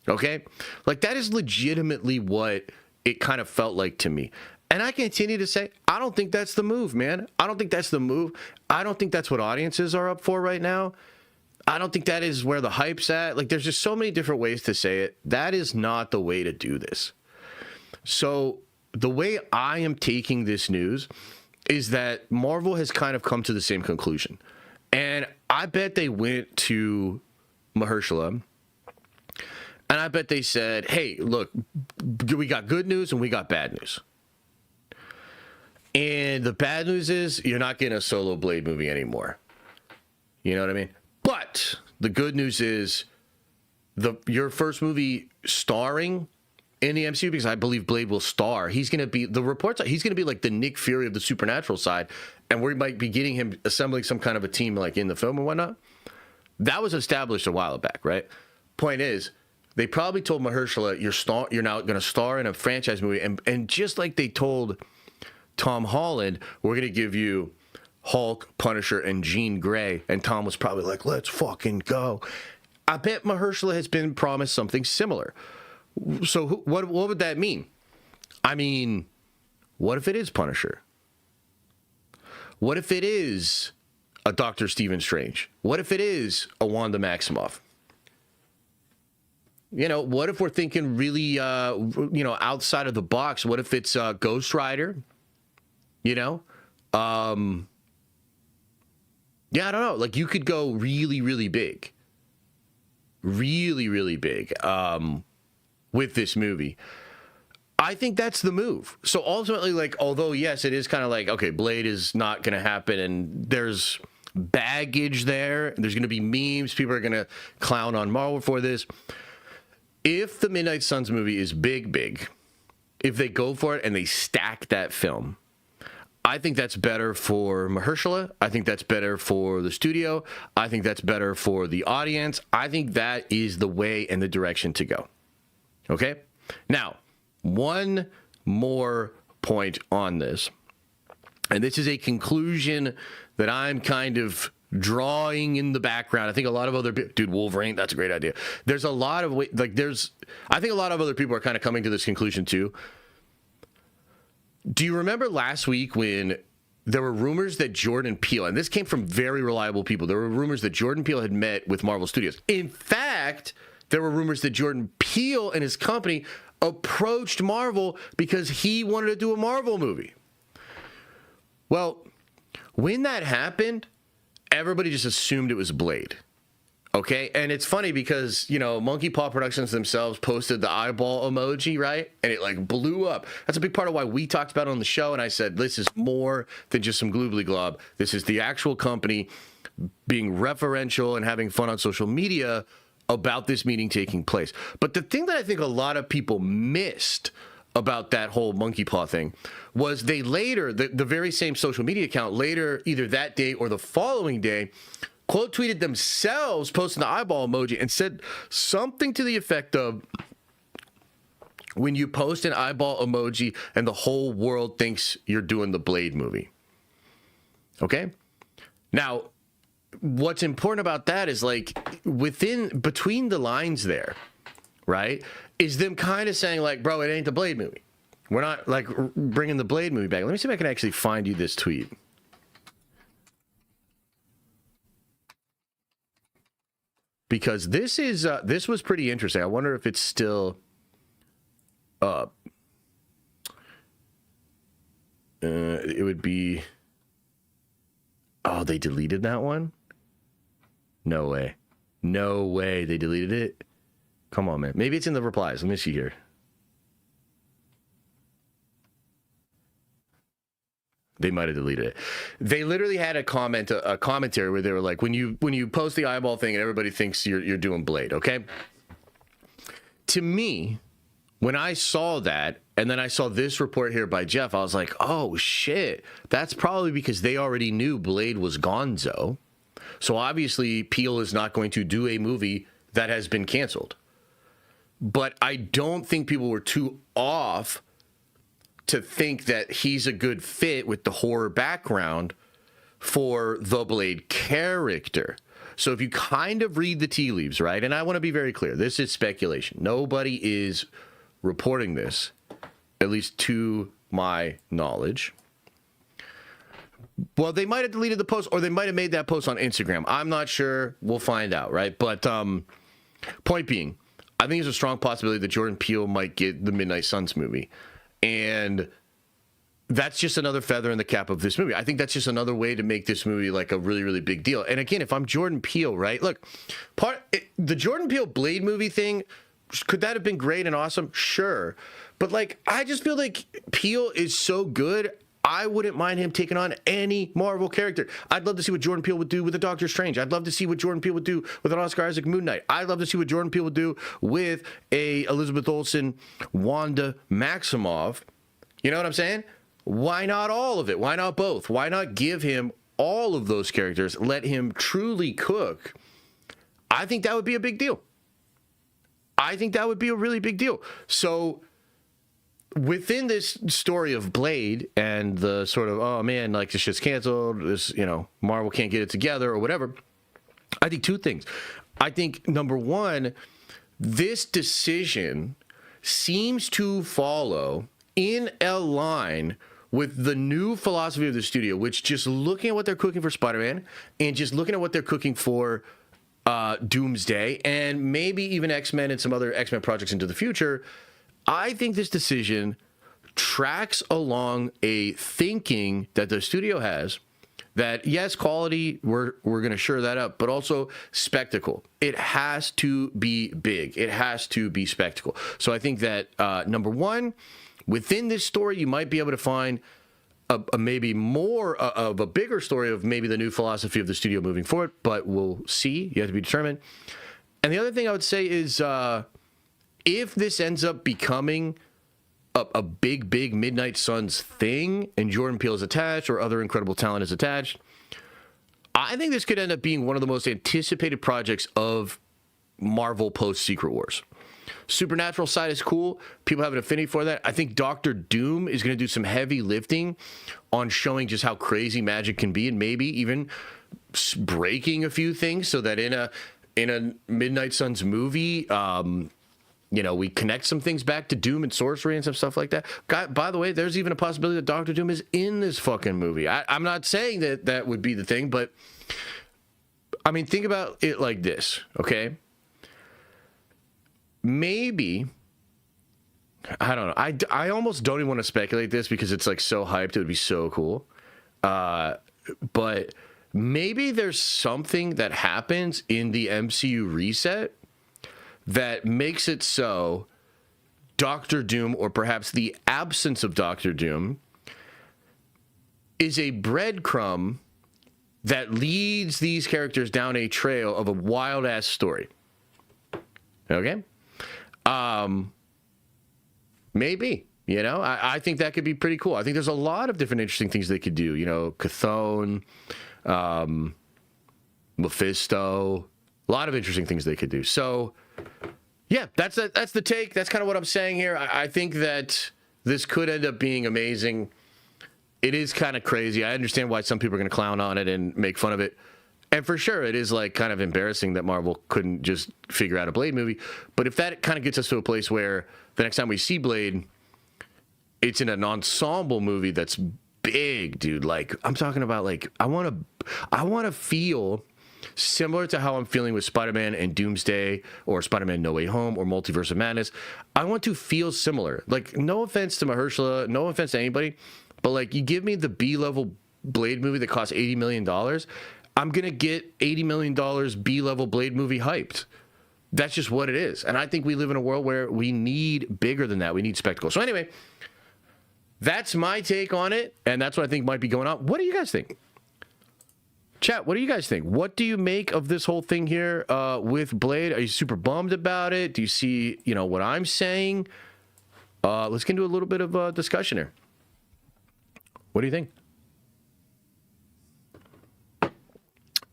Okay? Like, that is legitimately what it kind of felt like to me. And I continue to say, I don't think that's the move, man. I don't think that's the move. I don't think that's what audiences are up for right now. I don't think that is where the hype's at. Like, there's just so many different ways to say it. That is not the way to do this. So the way I am taking this news is that Marvel has kind of come to the same conclusion. And I bet they went to Mahershala, and I bet they said, hey, look, we got good news and we got bad news. And the bad news is you're not getting a solo Blade movie anymore. You know what I mean? But the good news is your first movie starring in the MCU, because I believe Blade will star. He's going to be, the reports, he's going to be like the Nick Fury of the supernatural side, and we might be getting him assembling some kind of a team like in the film and whatnot. That was established a while back, right? Point is, they probably told Mahershala, you're now going to star in a franchise movie, and just like they told Tom Holland, we're going to give you Hulk, Punisher, and Jean Grey, and Tom was probably like, let's fucking go. I bet Mahershala has been promised something similar. So what would that mean? I mean, what if it is Punisher? What if it is a Dr. Stephen Strange? What if it is a Wanda Maximoff? You know, what if we're thinking really, outside of the box? What if it's Ghost Rider? You know? Yeah, I don't know. Like, you could go really, really big. Really, really big. With this movie. I think that's the move. So ultimately, like, although, yes, it is kind of like, okay, Blade is not going to happen, and there's baggage there. There's going to be memes. People are going to clown on Marvel for this. If the Midnight Suns movie is big, if they go for it and they stack that film, I think that's better for Mahershala. I think that's better for the studio. I think that's better for the audience. I think that is the way and the direction to go. Okay? Now, one more point on this. And this is a conclusion that I'm kind of drawing in the background. I think a lot of other people, dude, Wolverine, that's a great idea. There's a lot of, I think a lot of other people are kind of coming to this conclusion too. Do you remember last week when there were rumors that Jordan Peele, and this came from very reliable people, there were rumors that Jordan Peele had met with Marvel Studios. In fact, there were rumors that Jordan Peele and his company approached Marvel because he wanted to do a Marvel movie. Well, when that happened, everybody just assumed it was Blade. Okay? And it's funny because, Monkey Paw Productions themselves posted the eyeball emoji, right? And it like blew up. That's a big part of why we talked about it on the show. And I said, this is more than just some gloobly glob. This is the actual company being referential and having fun on social media about this meeting taking place. But the thing that I think a lot of people missed about that whole monkey paw thing was they later, the very same social media account later, either that day or the following day, quote tweeted themselves, posting the eyeball emoji, and said something to the effect of, when you post an eyeball emoji and the whole world thinks you're doing the Blade movie. Okay? Now, what's important about that is like between the lines there, right, is them kind of saying like, bro, it ain't the Blade movie. We're not like bringing the Blade movie back. Let me see if I can actually find you this tweet. Because this was pretty interesting. I wonder if it's still up. It would be, oh, they deleted that one? No way. No way they deleted it. Come on, man. Maybe it's in the replies. Let me see here. They might have deleted it. They literally had a commentary where they were like, when you post the eyeball thing and everybody thinks you're doing Blade, okay? To me, when I saw that, and then I saw this report here by Jeff, I was like, oh shit, that's probably because they already knew Blade was gonzo. So obviously Peele is not going to do a movie that has been canceled. But I don't think people were too off to think that he's a good fit with the horror background for the Blade character. So if you kind of read the tea leaves, right? And I want to be very clear. This is speculation. Nobody is reporting this, at least to my knowledge. Well, they might have deleted the post, or they might have made that post on Instagram. I'm not sure. We'll find out, right? But point being, I think there's a strong possibility that Jordan Peele might get the Midnight Suns movie. And that's just another feather in the cap of this movie. I think that's just another way to make this movie like a really, really big deal. And again, if I'm Jordan Peele, right? Look, the Jordan Peele Blade movie thing, could that have been great and awesome? Sure. But like, I just feel like Peele is so good, I wouldn't mind him taking on any Marvel character. I'd love to see what Jordan Peele would do with a Doctor Strange. I'd love to see what Jordan Peele would do with an Oscar Isaac Moon Knight. I'd love to see what Jordan Peele would do with a Elizabeth Olsen, Wanda Maximoff. You know what I'm saying? Why not all of it? Why not both? Why not give him all of those characters? Let him truly cook. I think that would be a big deal. I think that would be a really big deal. So within this story of Blade and the sort of, oh man, like this shit's canceled, this, you know, Marvel can't get it together or whatever, I think two things. I think number one, this decision seems to follow in a line with the new philosophy of the studio, which just looking at what they're cooking for Spider-Man and just looking at what they're cooking for Doomsday and maybe even X-Men and some other X-Men projects into the future, I think this decision tracks along a thinking that the studio has that, yes, quality, we're going to shore that up, but also spectacle. It has to be big. It has to be spectacle. So I think that, number one, within this story, you might be able to find a maybe more of a bigger story of maybe the new philosophy of the studio moving forward, but we'll see. You have to be determined. And the other thing I would say is, if this ends up becoming a big Midnight Suns thing and Jordan Peele is attached or other incredible talent is attached, I think this could end up being one of the most anticipated projects of Marvel post Secret Wars. Supernatural side is cool. People have an affinity for that. I think Doctor Doom is going to do some heavy lifting on showing just how crazy magic can be and maybe even breaking a few things so that in a Midnight Suns movie, you know, we connect some things back to Doom and sorcery and some stuff like that. By the way, there's even a possibility that Doctor Doom is in this fucking movie. I'm not saying that that would be the thing, but I mean, think about it like this, okay? Maybe, I don't know. I almost don't even want to speculate this because it's like so hyped. It would be so cool. But maybe there's something that happens in the MCU reset that makes it so Doctor Doom, or perhaps the absence of Doctor Doom, is a breadcrumb that leads these characters down a trail of a wild-ass story. Okay? Maybe. You know? I think that could be pretty cool. I think there's a lot of different interesting things they could do. You know, Chthon, Mephisto, a lot of interesting things they could do. So, yeah, that's the take. That's kind of what I'm saying here. I think that this could end up being amazing. It is kind of crazy. I understand why some people are going to clown on it and make fun of it. And for sure, it is like kind of embarrassing that Marvel couldn't just figure out a Blade movie. But if that kind of gets us to a place where the next time we see Blade, it's in an ensemble movie that's big, dude. Like, I'm talking about, like, I want to feel similar to how I'm feeling with Spider-Man and Doomsday, or Spider-Man No Way Home, or Multiverse of Madness. I want to feel similar. Like, no offense to Mahershala, no offense to anybody, but like, you give me the B-level Blade movie that costs $80 million, I'm going to get $80 million B-level Blade movie hyped. That's just what it is. And I think we live in a world where we need bigger than that. We need spectacle. So anyway, that's my take on it, and that's what I think might be going on. What do you guys think? Chat, what do you guys think? What do you make of this whole thing here with Blade? Are you super bummed about it? Do you see, you know, what I'm saying? Let's get into a little bit of a discussion here. What do you think?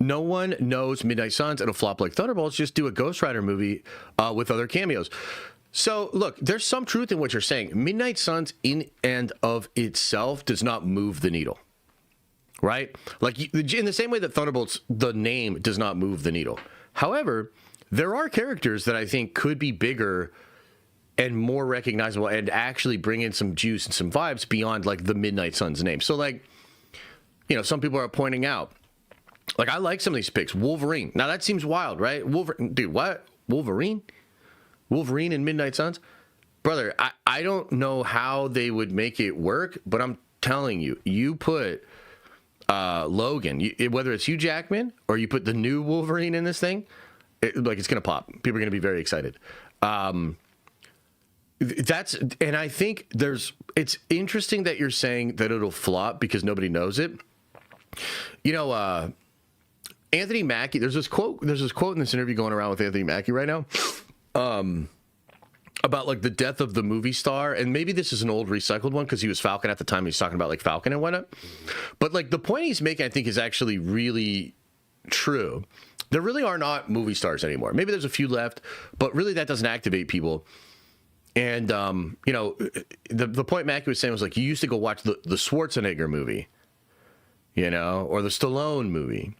No one knows Midnight Suns. It'll flop like Thunderbolts. Just do a Ghost Rider movie with other cameos. So, look, there's some truth in what you're saying. Midnight Suns in and of itself does not move the needle, right? Like, in the same way that Thunderbolts, the name, does not move the needle. However, there are characters that I think could be bigger and more recognizable and actually bring in some juice and some vibes beyond, like, the Midnight Suns name. So, like, you know, some people are pointing out, like, I like some of these picks. Wolverine. Now, that seems wild, right? Dude, what? Wolverine? Wolverine and Midnight Suns? Brother, I don't know how they would make it work, but I'm telling you, you put Logan, whether it's Hugh Jackman or you put the new Wolverine in this thing, it's going to pop. People are going to be very excited. And I think it's interesting that you're saying that it'll flop because nobody knows it. You know, Anthony Mackie, there's this quote in this interview going around with Anthony Mackie right now. About like the death of the movie star, and maybe this is an old recycled one because he was Falcon at the time. He's talking about like Falcon and whatnot. But like the point he's making, I think, is actually really true. There really are not movie stars anymore. Maybe there's a few left, but really that doesn't activate people. And you know, the point Mackie was saying was like, you used to go watch the Schwarzenegger movie, you know, or the Stallone movie.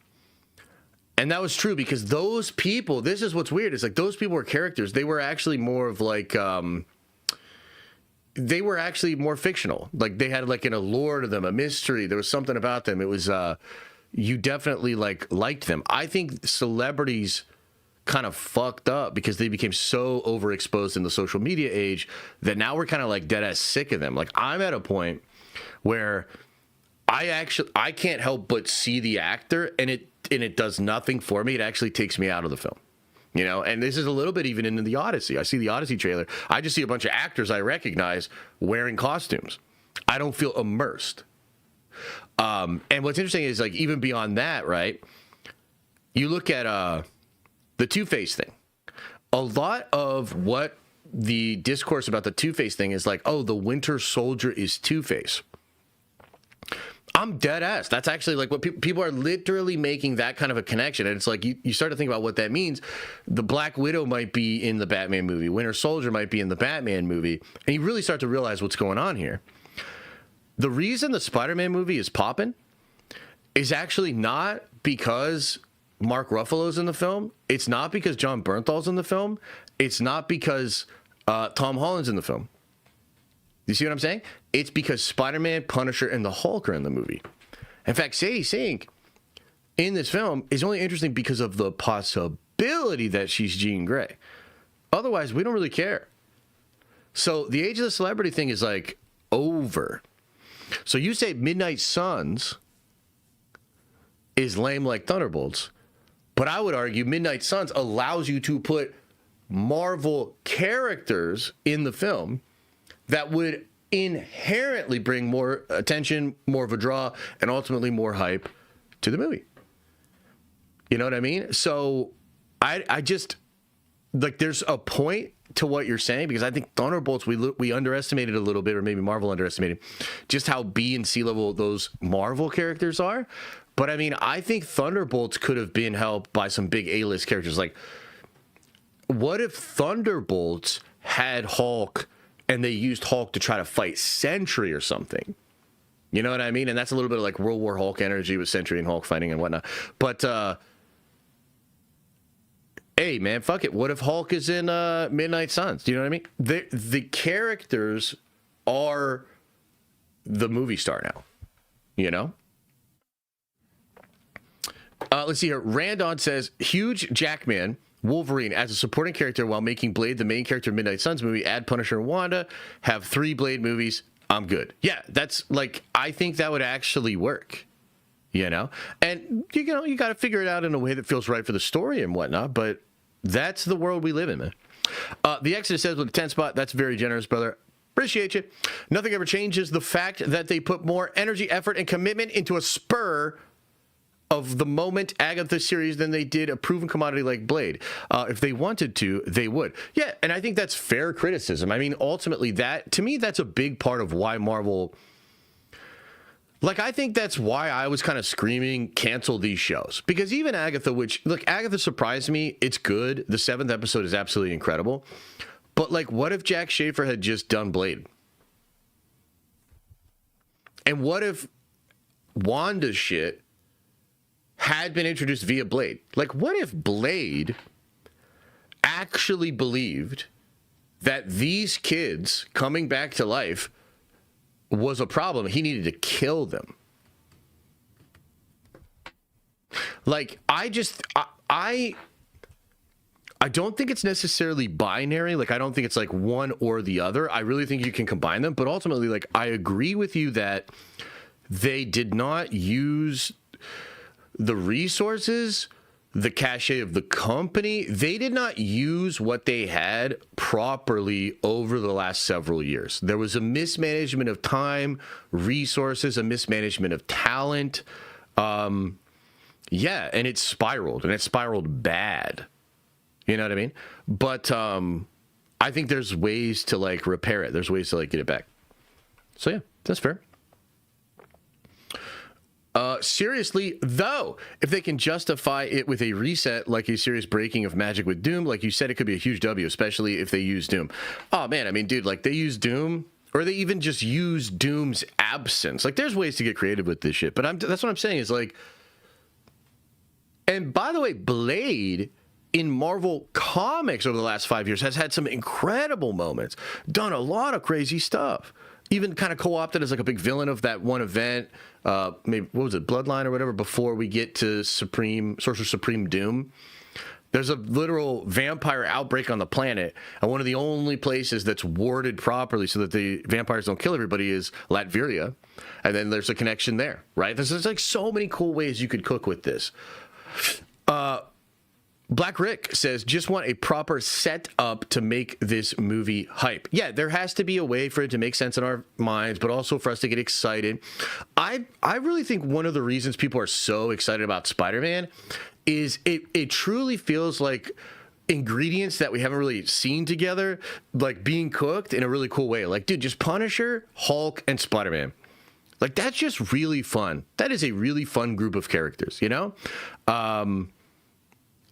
And that was true because those people, this is what's weird. It's like those people were characters. They were actually more of like, they were actually more fictional. Like they had like an allure to them, a mystery. There was something about them. It was, you definitely liked them. I think celebrities kind of fucked up because they became so overexposed in the social media age that now we're kind of like dead ass sick of them. Like I'm at a point where I can't help but see the actor and it does nothing for me. It actually takes me out of the film, you know? And this is a little bit even into the Odyssey. I see the Odyssey trailer. I just see a bunch of actors I recognize wearing costumes. I don't feel immersed. And what's interesting is like, even beyond that, right? You look at the Two-Face thing. A lot of what the discourse about the Two-Face thing is like, oh, the Winter Soldier is Two-Face. I'm dead ass. That's actually like what people are literally making that kind of a connection. And it's like you start to think about what that means. The Black Widow might be in the Batman movie. Winter Soldier might be in the Batman movie. And you really start to realize what's going on here. The reason the Spider-Man movie is popping is actually not because Mark Ruffalo's in the film. It's not because John Bernthal's in the film. It's not because Tom Holland's in the film. You see what I'm saying? It's because Spider-Man, Punisher, and the Hulk are in the movie. In fact, Sadie Sink in this film is only interesting because of the possibility that she's Jean Grey. Otherwise, we don't really care. So the age of the celebrity thing is like over. So you say Midnight Suns is lame like Thunderbolts, but I would argue Midnight Suns allows you to put Marvel characters in the film that would inherently bring more attention, more of a draw, and ultimately more hype to the movie. You know what I mean? So I just, like, there's a point to what you're saying, because I think Thunderbolts, we underestimated a little bit, or maybe Marvel underestimated just how B and C level those Marvel characters are. But I mean, I think Thunderbolts could have been helped by some big A-list characters. Like, what if Thunderbolts had Hulk and they used Hulk to try to fight Sentry or something? You know what I mean? And that's a little bit of like World War Hulk energy with Sentry and Hulk fighting and whatnot. But, hey, man, fuck it. What if Hulk is in Midnight Suns? Do you know what I mean? The characters are the movie star now, you know? Let's see here. Randon says, Hugh Jackman, Wolverine, as a supporting character while making Blade the main character of Midnight Suns movie, add Punisher and Wanda, have 3 Blade movies, I'm good. Yeah, that's like, I think that would actually work, you know? And, you know, you got to figure it out in a way that feels right for the story and whatnot, but that's the world we live in, man. The Exodus says with a 10 spot, that's very generous, brother. Appreciate you. Nothing ever changes the fact that they put more energy, effort, and commitment into a spur of the moment Agatha series than they did a proven commodity like Blade. If they wanted to, they would. Yeah, and I think that's fair criticism. I mean, ultimately, that, to me, that's a big part of why Marvel... Like, I think that's why I was kind of screaming, cancel these shows. Because even Agatha, which... Look, Agatha surprised me. It's good. The 7th episode is absolutely incredible. But like, what if Jack Schaefer had just done Blade? And what if Wanda's shit had been introduced via Blade? Like, what if Blade actually believed that these kids coming back to life was a problem? He needed to kill them. Like, I don't think it's necessarily binary. Like, I don't think it's like one or the other. I really think you can combine them. But ultimately, like, I agree with you that they did not use the resources, the cachet of the company. They did not use what they had properly over the last several years. There was a mismanagement of time, resources, a mismanagement of talent. Yeah, and it spiraled bad. You know what I mean? But I think there's ways to like repair it. There's ways to like get it back. So yeah, that's fair. Seriously, though, if they can justify it with a reset, like a serious breaking of magic with Doom, like you said, it could be a huge W, especially if they use Doom. Oh man, I mean, dude, like they use Doom, or they even just use Doom's absence. Like there's ways to get creative with this shit. But that's what I'm saying is like, and by the way, Blade in Marvel Comics over the last 5 years has had some incredible moments, done a lot of crazy stuff, even kind of co-opted as like a big villain of that one event. Maybe, what was it, Bloodline or whatever, before we get to Sorcerer Supreme Doom. There's a literal vampire outbreak on the planet, and one of the only places that's warded properly so that the vampires don't kill everybody is Latveria, and then there's a connection there, right? There's like so many cool ways you could cook with this. Black Rick says, just want a proper setup to make this movie hype. Yeah, there has to be a way for it to make sense in our minds, but also for us to get excited. I really think one of the reasons people are so excited about Spider-Man is it truly feels like ingredients that we haven't really seen together, like being cooked in a really cool way. Like, dude, just Punisher, Hulk, and Spider-Man. Like, that's just really fun. That is a really fun group of characters, you know?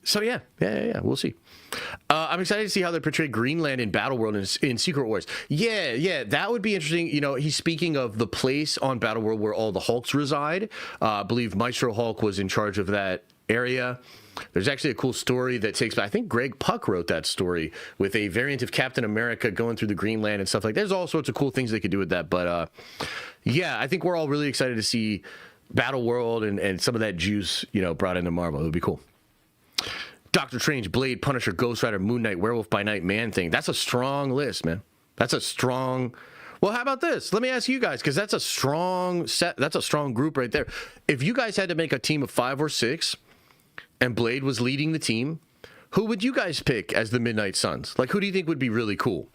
So yeah, we'll see. I'm excited to see how they portray Greenland in Battleworld in Secret Wars. Yeah, that would be interesting. You know, he's speaking of the place on Battleworld where all the Hulks reside. I believe Maestro Hulk was in charge of that area. There's actually a cool story that takes, I think Greg Puck wrote that story with a variant of Captain America going through the Greenland and stuff like that. There's all sorts of cool things they could do with that. But yeah, I think we're all really excited to see Battleworld and some of that juice, you know, brought into Marvel. It would be cool. Doctor Strange, Blade, Punisher, Ghost Rider, Moon Knight, Werewolf by Night, Man-Thing. That's a strong list, man. That's a strong... Well, how about this? Let me ask you guys, because that's a strong set. That's a strong group right there. If you guys had to make a team of 5 or 6, and Blade was leading the team, who would you guys pick as the Midnight Suns? Like, who do you think would be really cool?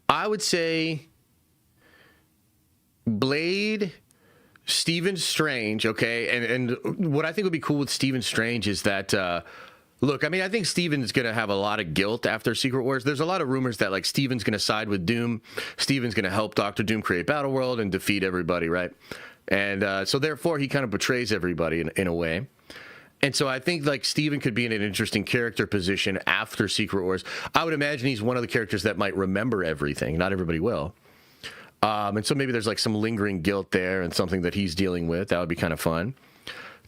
I would say Blade... Stephen Strange, okay, and what I think would be cool with Stephen Strange is that, look, I mean, I think Stephen's going to have a lot of guilt after Secret Wars. There's a lot of rumors that, like, Stephen's going to side with Doom. Stephen's going to help Doctor Doom create Battleworld and defeat everybody, right? And so, therefore, he kind of betrays everybody in a way. And so I think, like, Stephen could be in an interesting character position after Secret Wars. I would imagine he's one of the characters that might remember everything. Not everybody will. And so maybe there's like some lingering guilt there and something that he's dealing with. That would be kind of fun.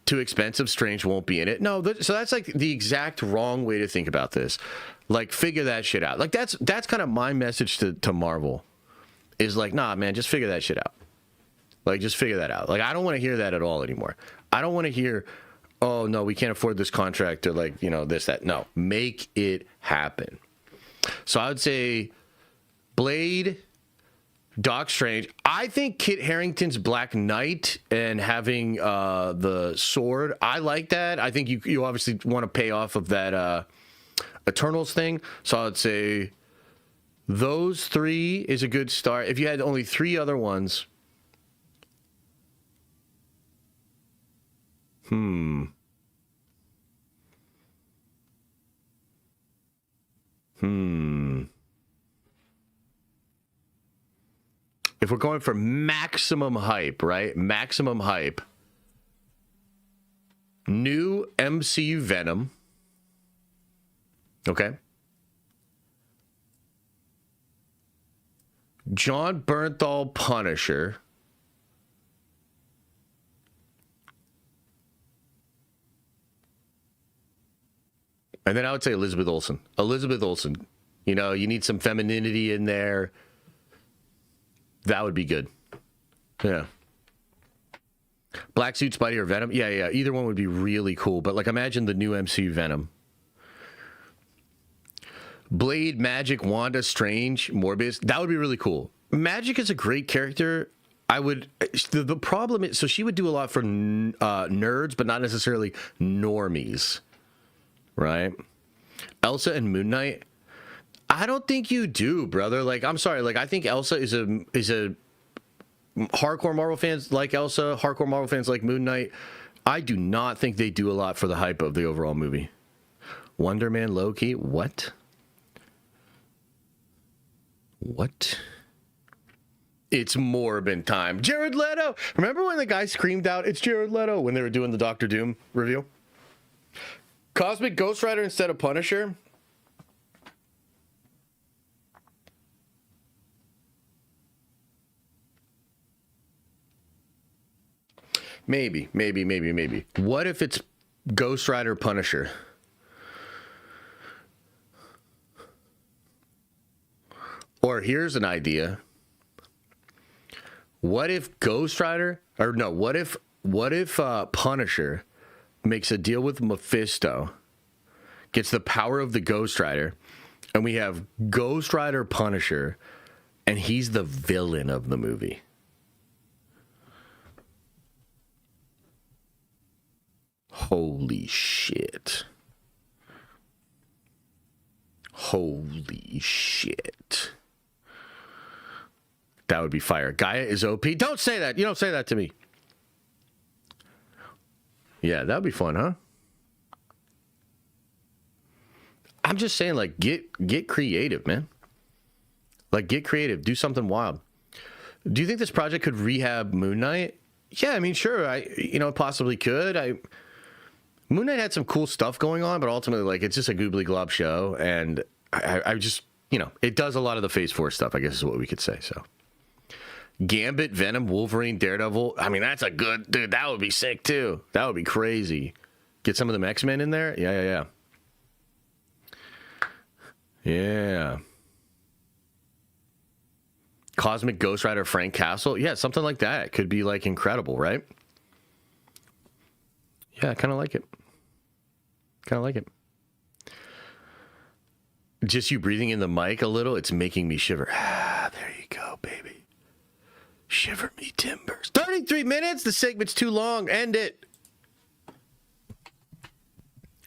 Too expensive, Strange won't be in it. No, so that's like the exact wrong way to think about this. Like, figure that shit out. Like, that's kind of my message to Marvel is like, nah, man, just figure that shit out. Like, just figure that out. Like, I don't want to hear that at all anymore. I don't want to hear, oh, no, we can't afford this contract or like, you know, this, that. No, make it happen. So I would say Blade, Doc Strange. I think Kit Harington's Black Knight and having the sword, I like that. I think you obviously want to pay off of that Eternals thing. So I would say those 3 is a good start. If you had only 3 other ones, If we're going for maximum hype, right? Maximum hype. New MCU Venom. Okay. John Bernthal, Punisher. And then I would say Elizabeth Olsen. Elizabeth Olsen. You know, you need some femininity in there. That would be good. Yeah. Black Suit, Spidey, or Venom? Yeah. Either one would be really cool. But, like, imagine the new MCU Venom. Blade, Magic, Wanda, Strange, Morbius. That would be really cool. Magic is a great character. I would... The problem is... So she would do a lot for nerds, but not necessarily normies. Right? Elsa and Moon Knight... I don't think you do, brother. Like, I'm sorry. Like, I think Elsa is a hardcore Marvel fans like Elsa, hardcore Marvel fans like Moon Knight. I do not think they do a lot for the hype of the overall movie. Wonder Man, Loki, what? What? It's Morbin time. Jared Leto. Remember when the guy screamed out, "It's Jared Leto," when they were doing the Doctor Doom reveal? Cosmic Ghost Rider instead of Punisher. Maybe. What if it's Ghost Rider Punisher? Or here's an idea. What if Ghost Rider, or no, what if Punisher makes a deal with Mephisto, gets the power of the Ghost Rider, and we have Ghost Rider Punisher, and he's the villain of the movie? Holy shit. Holy shit. That would be fire. Gaia is OP. Don't say that. You don't say that to me. Yeah, that would be fun, huh? I'm just saying, like, get creative, man. Like, get creative. Do something wild. Do you think this project could rehab Moon Knight? Yeah, I mean, sure. It possibly could. Moon Knight had some cool stuff going on, but ultimately, like, it's just a goobly glob show, and I just, it does a lot of the Phase 4 stuff, I guess is what we could say, so. Gambit, Venom, Wolverine, Daredevil. I mean, that's a good... Dude, that would be sick, too. That would be crazy. Get some of them X-Men in there? Yeah. Yeah. Cosmic Ghost Rider, Frank Castle. Yeah, something like that. Could be, like, incredible, right? Yeah, I kind of like it. Just you breathing in the mic a little, it's making me shiver. Ah, there you go, baby. Shiver me timbers. 33 minutes? The segment's too long. End it.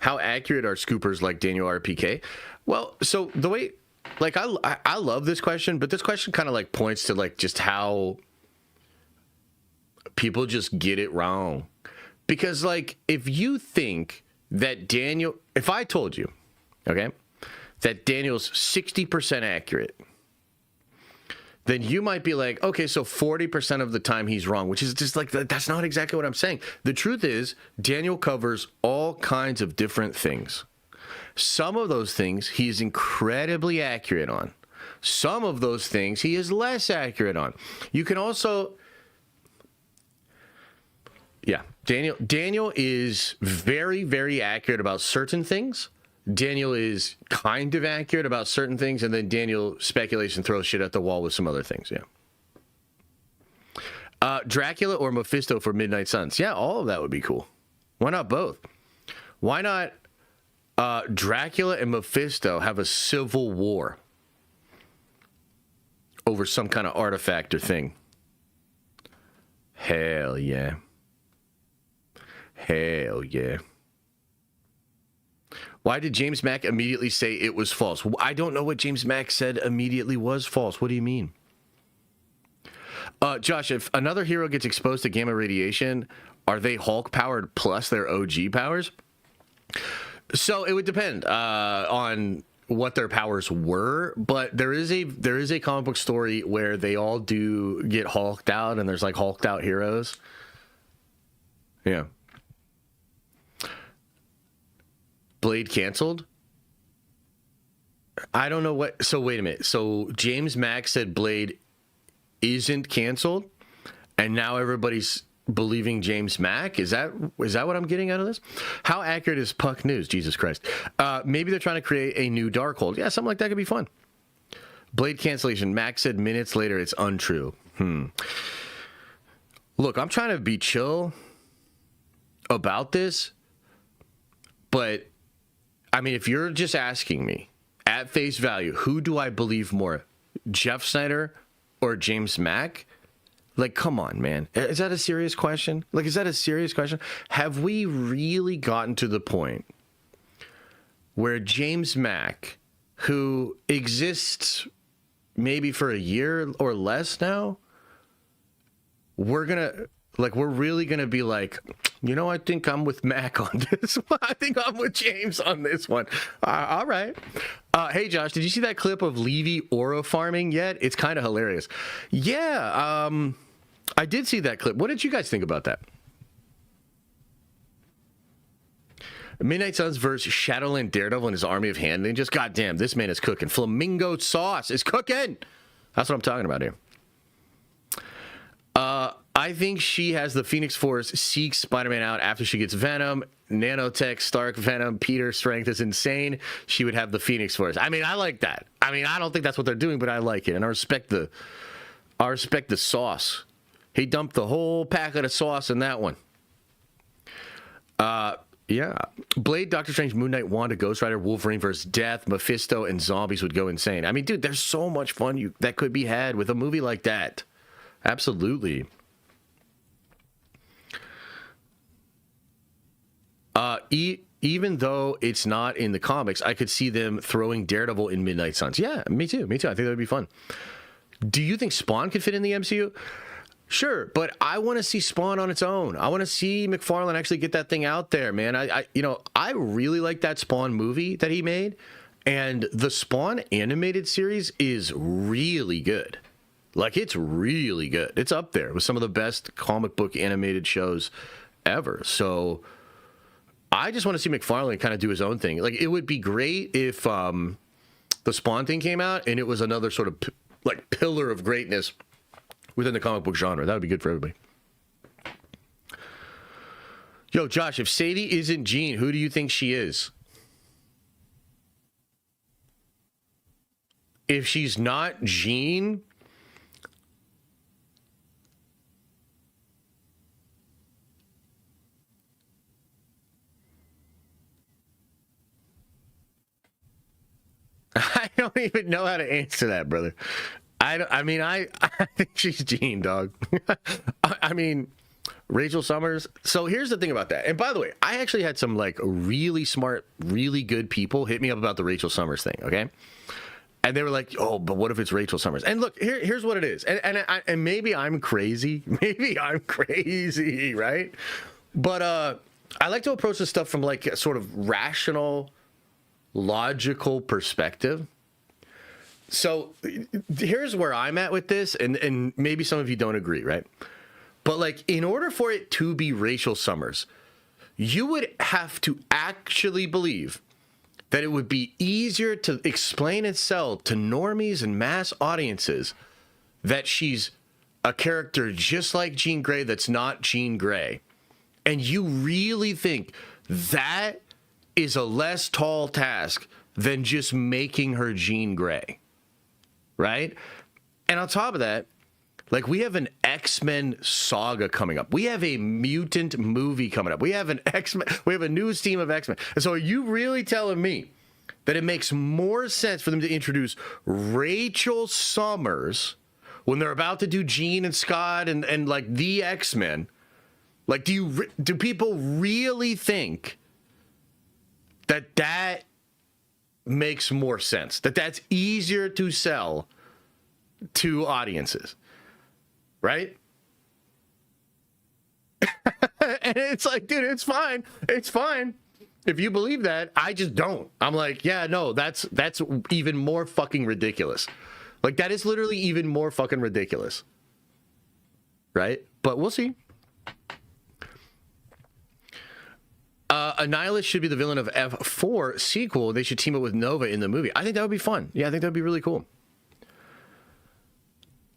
How accurate are scoopers like Daniel RPK? Well, so the way... Like, I love this question, but this question kind of, like, points to, like, just how people just get it wrong. Because, like, if you think that if I told you, okay, that Daniel's 60% accurate, then you might be like, okay, so 40% of the time he's wrong, which is just like, that's not exactly what I'm saying. The truth is, Daniel covers all kinds of different things. Some of those things he is incredibly accurate on. Some of those things he is less accurate on. You can also... Yeah, Daniel is very, very accurate about certain things. Daniel is kind of accurate about certain things, and then Daniel speculation throws shit at the wall with some other things, yeah. Dracula or Mephisto for Midnight Suns? Yeah, all of that would be cool. Why not both? Why not Dracula and Mephisto have a civil war over some kind of artifact or thing? Hell yeah. Hell yeah. Why did James Mack immediately say it was false? I don't know what James Mack said immediately was false. What do you mean? Josh, if another hero gets exposed to gamma radiation, are they Hulk powered plus their OG powers? So it would depend on what their powers were, but there is a comic book story where they all do get hulked out, and there's like hulked out heroes. Yeah. Blade canceled? I don't know what. So wait a minute. So James Mack said Blade isn't canceled, and now everybody's believing James Mack. Is that what I'm getting out of this? How accurate is Puck News? Jesus Christ. Maybe they're trying to create a new Darkhold. Yeah, something like that could be fun. Blade cancellation. Mack said minutes later it's untrue. Look, I'm trying to be chill about this, but I mean, if you're just asking me at face value, who do I believe more, Jeff Snyder or James Mack? Like, come on, man. Is that a serious question? Like, is that a serious question? Have we really gotten to the point where James Mack, who exists maybe for a year or less now, we're really gonna be like, I think I'm with Mac on this one. I think I'm with James on this one. All right. Hey, Josh, did you see that clip of Levy aura farming yet? It's kind of hilarious. Yeah, I did see that clip. What did you guys think about that? Midnight Suns versus Shadowland Daredevil and his army of hand ninjas. Goddamn, this man is cooking. Flamingo sauce is cooking. That's what I'm talking about here. I think she has the Phoenix Force seek Spider-Man out after she gets Venom. Nanotech, Stark, Venom, Peter's strength is insane. She would have the Phoenix Force. I mean, I like that. I mean, I don't think that's what they're doing, but I like it. And I respect the sauce. He dumped the whole packet of sauce in that one. Yeah. Blade, Doctor Strange, Moon Knight, Wanda, Ghost Rider, Wolverine vs. Death, Mephisto, and zombies would go insane. I mean, dude, there's so much fun that could be had with a movie like that. Absolutely. Even though it's not in the comics, I could see them throwing Daredevil in Midnight Suns. Yeah, me too. I think that would be fun. Do you think Spawn could fit in the MCU? Sure, but I want to see Spawn on its own. I want to see McFarlane actually get that thing out there, man. I really like that Spawn movie that he made, and the Spawn animated series is really good. Like, it's really good. It's up there with some of the best comic book animated shows ever. So I just want to see McFarlane kind of do his own thing. Like, it would be great if the Spawn thing came out and it was another sort of pillar of greatness within the comic book genre. That would be good for everybody. Yo, Josh, if Sadie isn't Jean, who do you think she is? If she's not Jean, I don't even know how to answer that, brother. I think she's Jean, dog. I mean, Rachel Summers. So here's the thing about that. And by the way, I actually had some really smart, really good people hit me up about the Rachel Summers thing. Okay. And they were like, oh, but what if it's Rachel Summers? And look, here's what it is. And maybe I'm crazy. Maybe I'm crazy, right? But I like to approach this stuff from a sort of rational, logical perspective. So here's where I'm at with this, and maybe some of you don't agree, right? But in order for it to be Rachel Summers, you would have to actually believe that it would be easier to explain and sell to normies and mass audiences that she's a character just like Jean Grey that's not Jean Grey. And you really think that is a less tall task than just making her Jean Grey, right? And on top of that, we have an X-Men saga coming up. We have a mutant movie coming up. We have an X-Men. We have a new team of X-Men. And so are you really telling me that it makes more sense for them to introduce Rachel Summers when they're about to do Jean and Scott and the X-Men? Do people really think that makes more sense? That's easier to sell to audiences, right? And it's dude, it's fine. It's fine. If you believe that, I just don't. I'm yeah, no, that's even more fucking ridiculous. That is literally even more fucking ridiculous. Right? But we'll see. A Annihilus should be the villain of F4 sequel. They should team up with Nova in the movie. I think that would be fun. Yeah, I think that would be really cool.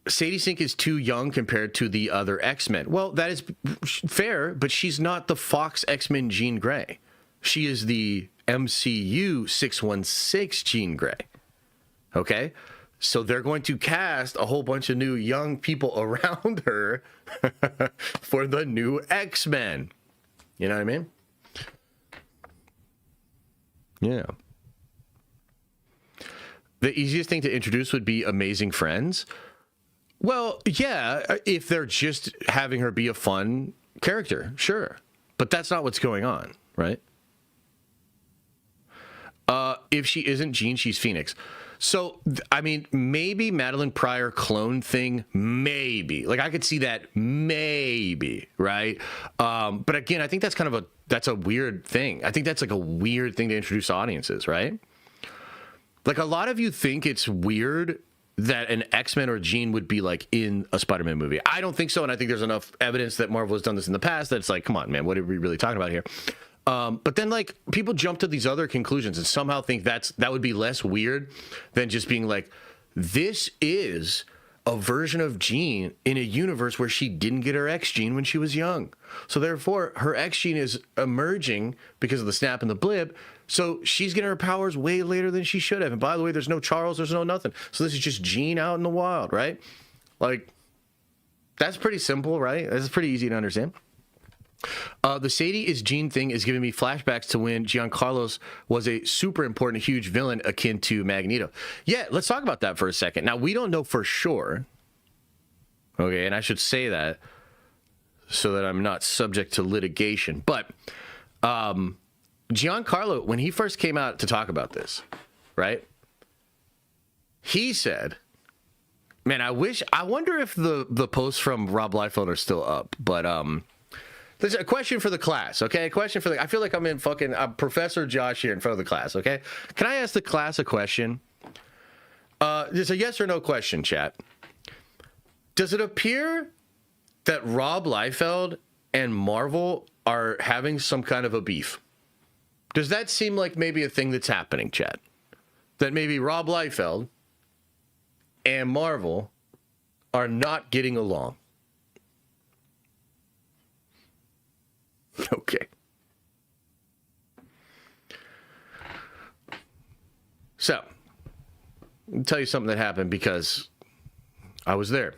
Sadie Sink is too young compared to the other X-Men. Well, that is fair, but she's not the Fox X-Men Jean Grey. She is the MCU 616 Jean Grey. Okay? So they're going to cast a whole bunch of new young people around her for the new X-Men. You know what I mean? Yeah. The easiest thing to introduce would be Amazing Friends. Well, yeah, if they're just having her be a fun character, sure. But that's not what's going on, right? If she isn't Jean, she's Phoenix. So, I mean, maybe Madeline Pryor clone thing, maybe. Like, I could see that, maybe, right? But again, I think that's kind of that's a weird thing. I think that's like a weird thing to introduce audiences, right? Like, a lot of you think it's weird that an X-Men or Jean would be like in a Spider-Man movie. I don't think so, and I think there's enough evidence that Marvel has done this in the past that it's like, come on, man, what are we really talking about here? But then, like, people jump to these other conclusions and somehow think that would be less weird than just being like, this is a version of Jean in a universe where she didn't get her X gene when she was young. So therefore, her X gene is emerging because of the snap and the blip. So she's getting her powers way later than she should have. And by the way, there's no Charles, there's no nothing. So this is just Jean out in the wild, right? Like, that's pretty simple, right? That's pretty easy to understand. The Sadie is Jean thing is giving me flashbacks to when Giancarlo's was a super important, huge villain akin to Magneto. Yeah, let's talk about that for a second. Now, we don't know for sure. Okay, and I should say that so that I'm not subject to litigation. But Giancarlo, when he first came out to talk about this, right? He said, man, I wonder if the posts from Rob Liefeld are still up, but there's a question for the class, okay? A question for I feel like I'm Professor Josh here in front of the class, okay? Can I ask the class a question? It's a yes or no question, chat. Does it appear that Rob Liefeld and Marvel are having some kind of a beef? Does that seem like maybe a thing that's happening, chat? That maybe Rob Liefeld and Marvel are not getting along? Okay. So, I'll tell you something that happened because I was there.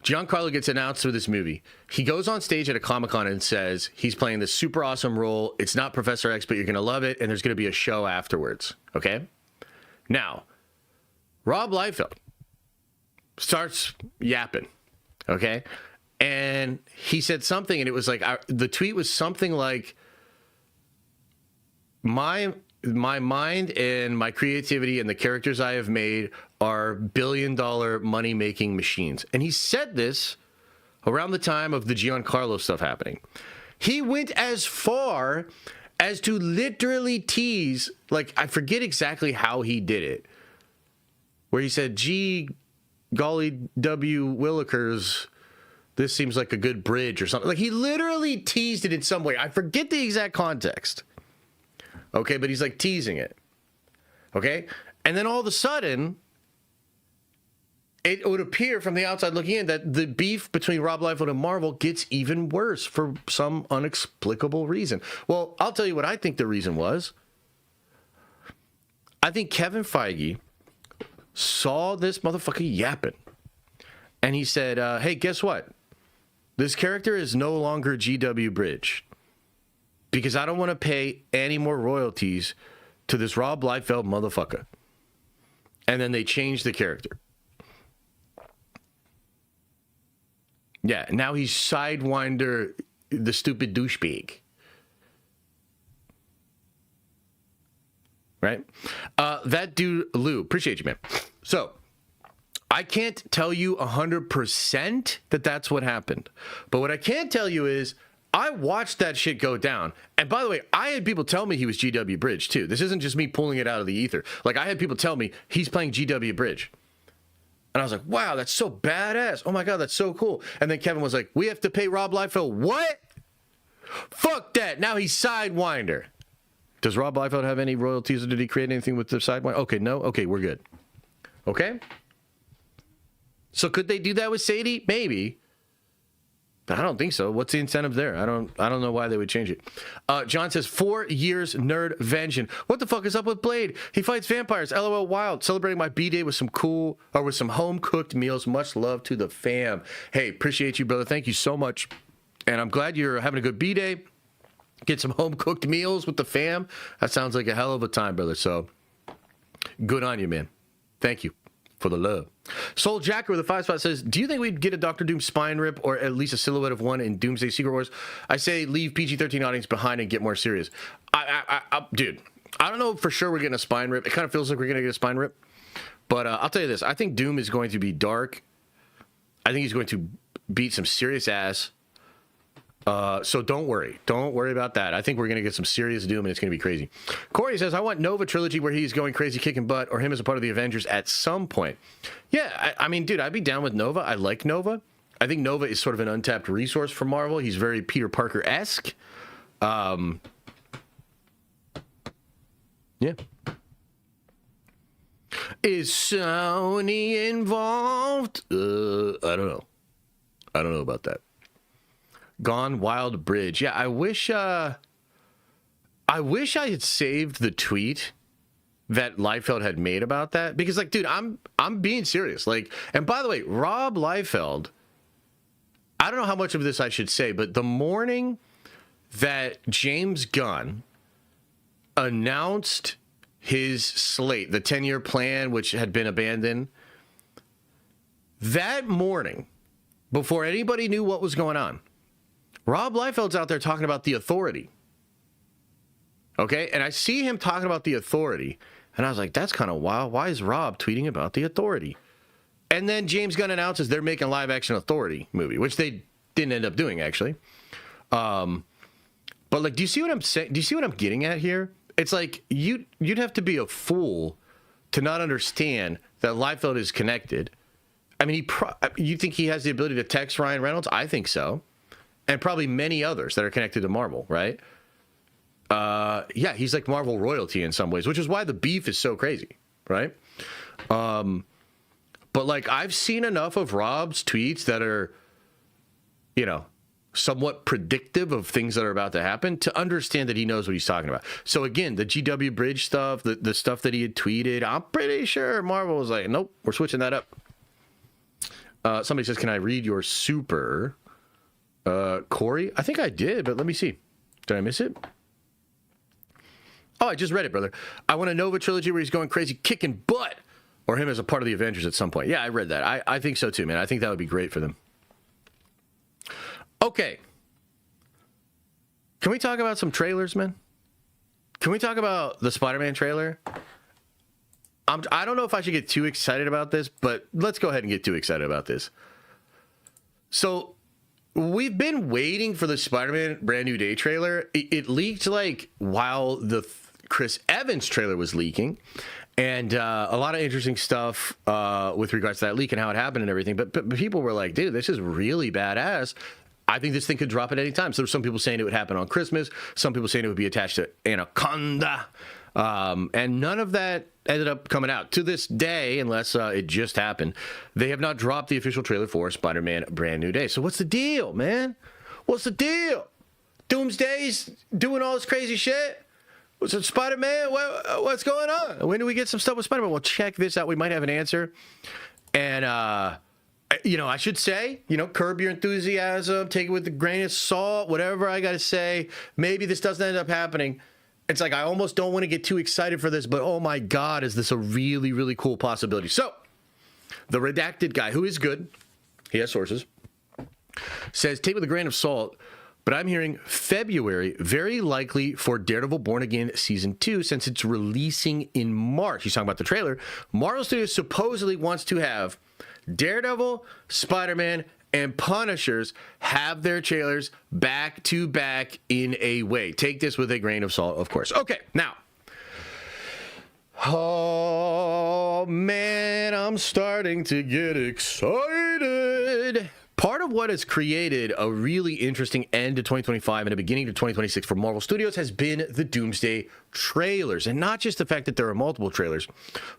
Giancarlo gets announced for this movie. He goes on stage at a Comic-Con and says he's playing this super awesome role. It's not Professor X, but you're going to love it, and there's going to be a show afterwards. Okay? Now, Rob Liefeld starts yapping. Okay? And he said something, and it was like, the tweet was something like, my mind and my creativity and the characters I have made are billion-dollar money-making machines. And he said this around the time of the Giancarlo stuff happening. He went as far as to literally tease, like, I forget exactly how he did it, where he said, gee, golly W. Willikers, this seems like a good bridge or something. Like, he literally teased it in some way. I forget the exact context. Okay, but he's like teasing it. Okay? And then all of a sudden, it would appear from the outside looking in that the beef between Rob Liefeld and Marvel gets even worse for some inexplicable reason. Well, I'll tell you what I think the reason was. I think Kevin Feige saw this motherfucker yapping. And he said, hey, guess what? This character is no longer GW Bridge because I don't want to pay any more royalties to this Rob Liefeld motherfucker. And then they changed the character. Yeah, now he's Sidewinder, the stupid douchebag. Right? That dude, Lou, appreciate you, man. So, I can't tell you 100% that that's what happened. But what I can tell you is I watched that shit go down. And by the way, I had people tell me he was GW Bridge, too. This isn't just me pulling it out of the ether. Like, I had people tell me he's playing GW Bridge. And I was like, wow, that's so badass. Oh, my God, that's so cool. And then Kevin was like, we have to pay Rob Liefeld. What? Fuck that. Now he's Sidewinder. Does Rob Liefeld have any royalties, or did he create anything with the Sidewinder? Okay, no? Okay, we're good. Okay? So could they do that with Sadie? Maybe. But I don't think so. What's the incentive there? I don't know why they would change it. John says, 4 years nerdvention. What the fuck is up with Blade? He fights vampires. LOL wild. Celebrating my B-Day with some home-cooked meals. Much love to the fam. Hey, appreciate you, brother. Thank you so much. And I'm glad you're having a good B-Day. Get some home-cooked meals with the fam. That sounds like a hell of a time, brother. So good on you, man. Thank you for the love. Soul Jacker with a 5-spot says, do you think we'd get a Doctor Doom spine rip or at least a silhouette of one in Doomsday Secret Wars? I say leave PG-13 audience behind and get more serious. Dude, I don't know for sure we're getting a spine rip. It kind of feels like we're going to get a spine rip. But I'll tell you this. I think Doom is going to be dark. I think he's going to beat some serious ass. So don't worry. Don't worry about that. I think we're going to get some serious Doom, and it's going to be crazy. Corey says, I want Nova trilogy where he's going crazy kicking butt, or him as a part of the Avengers at some point. Yeah, I mean, dude, I'd be down with Nova. I like Nova. I think Nova is sort of an untapped resource for Marvel. He's very Peter Parker-esque. Yeah. Is Sony involved? I don't know. I don't know about that. Gone Wild Bridge. Yeah, I wish I had saved the tweet that Liefeld had made about that, because, like, dude, I'm being serious. Like, and by the way, Rob Liefeld, I don't know how much of this I should say, but the morning that James Gunn announced his slate, the 10-year plan, which had been abandoned, that morning, before anybody knew what was going on, Rob Liefeld's out there talking about the Authority. Okay? And I see him talking about the Authority, and I was like, that's kind of wild. Why is Rob tweeting about the Authority? And then James Gunn announces they're making a live-action Authority movie, which they didn't end up doing, actually. But, like, do you see what I'm saying? Do you see what I'm getting at here? It's like you'd have to be a fool to not understand that Liefeld is connected. I mean, you think he has the ability to text Ryan Reynolds? I think so. And probably many others that are connected to Marvel, right? Yeah, he's like Marvel royalty in some ways, which is why the beef is so crazy, right? But, like, I've seen enough of Rob's tweets that are, you know, somewhat predictive of things that are about to happen to understand that he knows what he's talking about. So, again, the GW Bridge stuff, the stuff that he had tweeted, I'm pretty sure Marvel was like, nope, we're switching that up. Somebody says, can I read your super... Corey, I think I did, but let me see. Did I miss it? Oh, I just read it, brother. I want a Nova trilogy where he's going crazy kicking butt, or him as a part of the Avengers at some point. Yeah, I read that. I think so too, man. I think that would be great for them. Okay. Can we talk about some trailers, man? Can we talk about the Spider-Man trailer? I don't know if I should get too excited about this, but let's go ahead and get too excited about this. So... we've been waiting for the Spider-Man Brand New Day trailer. It leaked, like, while the Chris Evans trailer was leaking. And a lot of interesting stuff with regards to that leak and how it happened and everything. But people were like, dude, this is really badass. I think this thing could drop at any time. So there's some people saying it would happen on Christmas. Some people saying it would be attached to Anaconda. And none of that ended up coming out to this day, unless it just happened. They have not dropped the official trailer for Spider-Man Brand New Day. So what's the deal, man? What's the deal? Doomsday's doing all this crazy shit? What's it, Spider-Man? What's going on? When do we get some stuff with Spider-Man? Well, check this out. We might have an answer. And, you know, I should say, you know, curb your enthusiasm, take it with a grain of salt, whatever I got to say. Maybe this doesn't end up happening. It's like I almost don't want to get too excited for this, but oh my God, is this a really, really cool possibility? So, the redacted guy, who is good, he has sources, says, take it with a grain of salt, but I'm hearing February, very likely for Daredevil Born Again Season 2, since it's releasing in March. He's talking about the trailer. Marvel Studios supposedly wants to have Daredevil, Spider-Man, and Punishers have their trailers back to back in a way. Take this with a grain of salt, of course. Okay, now. Oh, man, I'm starting to get excited. part of what has created a really interesting end to 2025 and a beginning to 2026 for Marvel Studios has been the Doomsday trailers. And not just the fact that there are multiple trailers,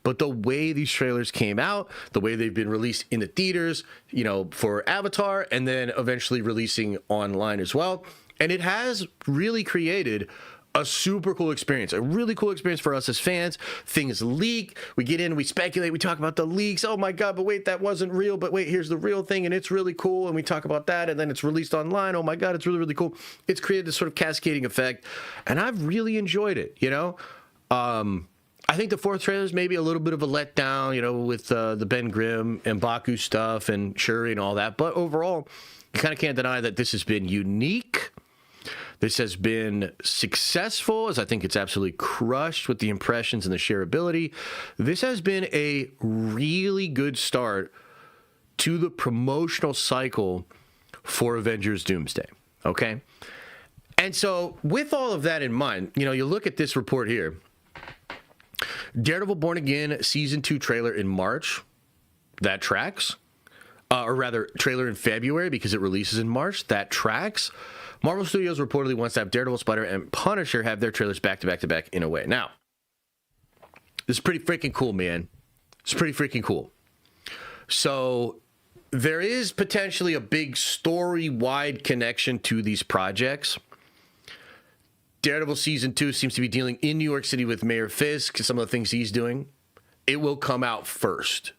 but the way these trailers came out, the way they've been released in the theaters, you know, for Avatar, and then eventually releasing online as well. And it has really created a super cool experience, a really cool experience for us as fans. Things leak, we get in, we speculate, we talk about the leaks. Oh my God, but wait, that wasn't real. But wait, here's the real thing, and it's really cool. And we talk about that, and then it's released online. Oh my God, it's really, really cool. It's created this sort of cascading effect, and I've really enjoyed it, you know? I think the fourth trailer is maybe a little bit of a letdown, you know, with the Ben Grimm and Baku stuff and Shuri and all that. But overall, you kind of can't deny that this has been unique. This has been successful, as I think it's absolutely crushed with the impressions and the shareability. This has been a really good start to the promotional cycle for Avengers Doomsday, okay? And so with all of that in mind, you know, you look at this report here. Daredevil Born Again Season 2 trailer in March. That tracks. Or rather, trailer in February because it releases in March. That tracks. Marvel Studios reportedly wants to have Daredevil, Spider, and Punisher have their trailers back to back to back in a way. Now, this is pretty freaking cool, man. It's pretty freaking cool. So there is potentially a big story-wide connection to these projects. Daredevil Season 2 seems to be dealing in New York City with Mayor Fisk, some of the things he's doing. It will come out first.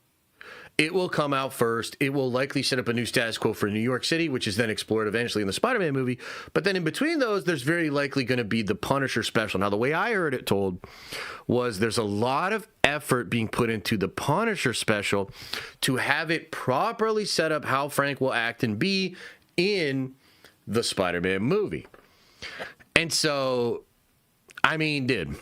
It will come out first. It will likely set up a new status quo for New York City, which is then explored eventually in the Spider-Man movie. But then in between those, there's very likely going to be the Punisher special. Now, the way I heard it told was there's a lot of effort being put into the Punisher special to have it properly set up how Frank will act and be in the Spider-Man movie. And so, I mean, dude,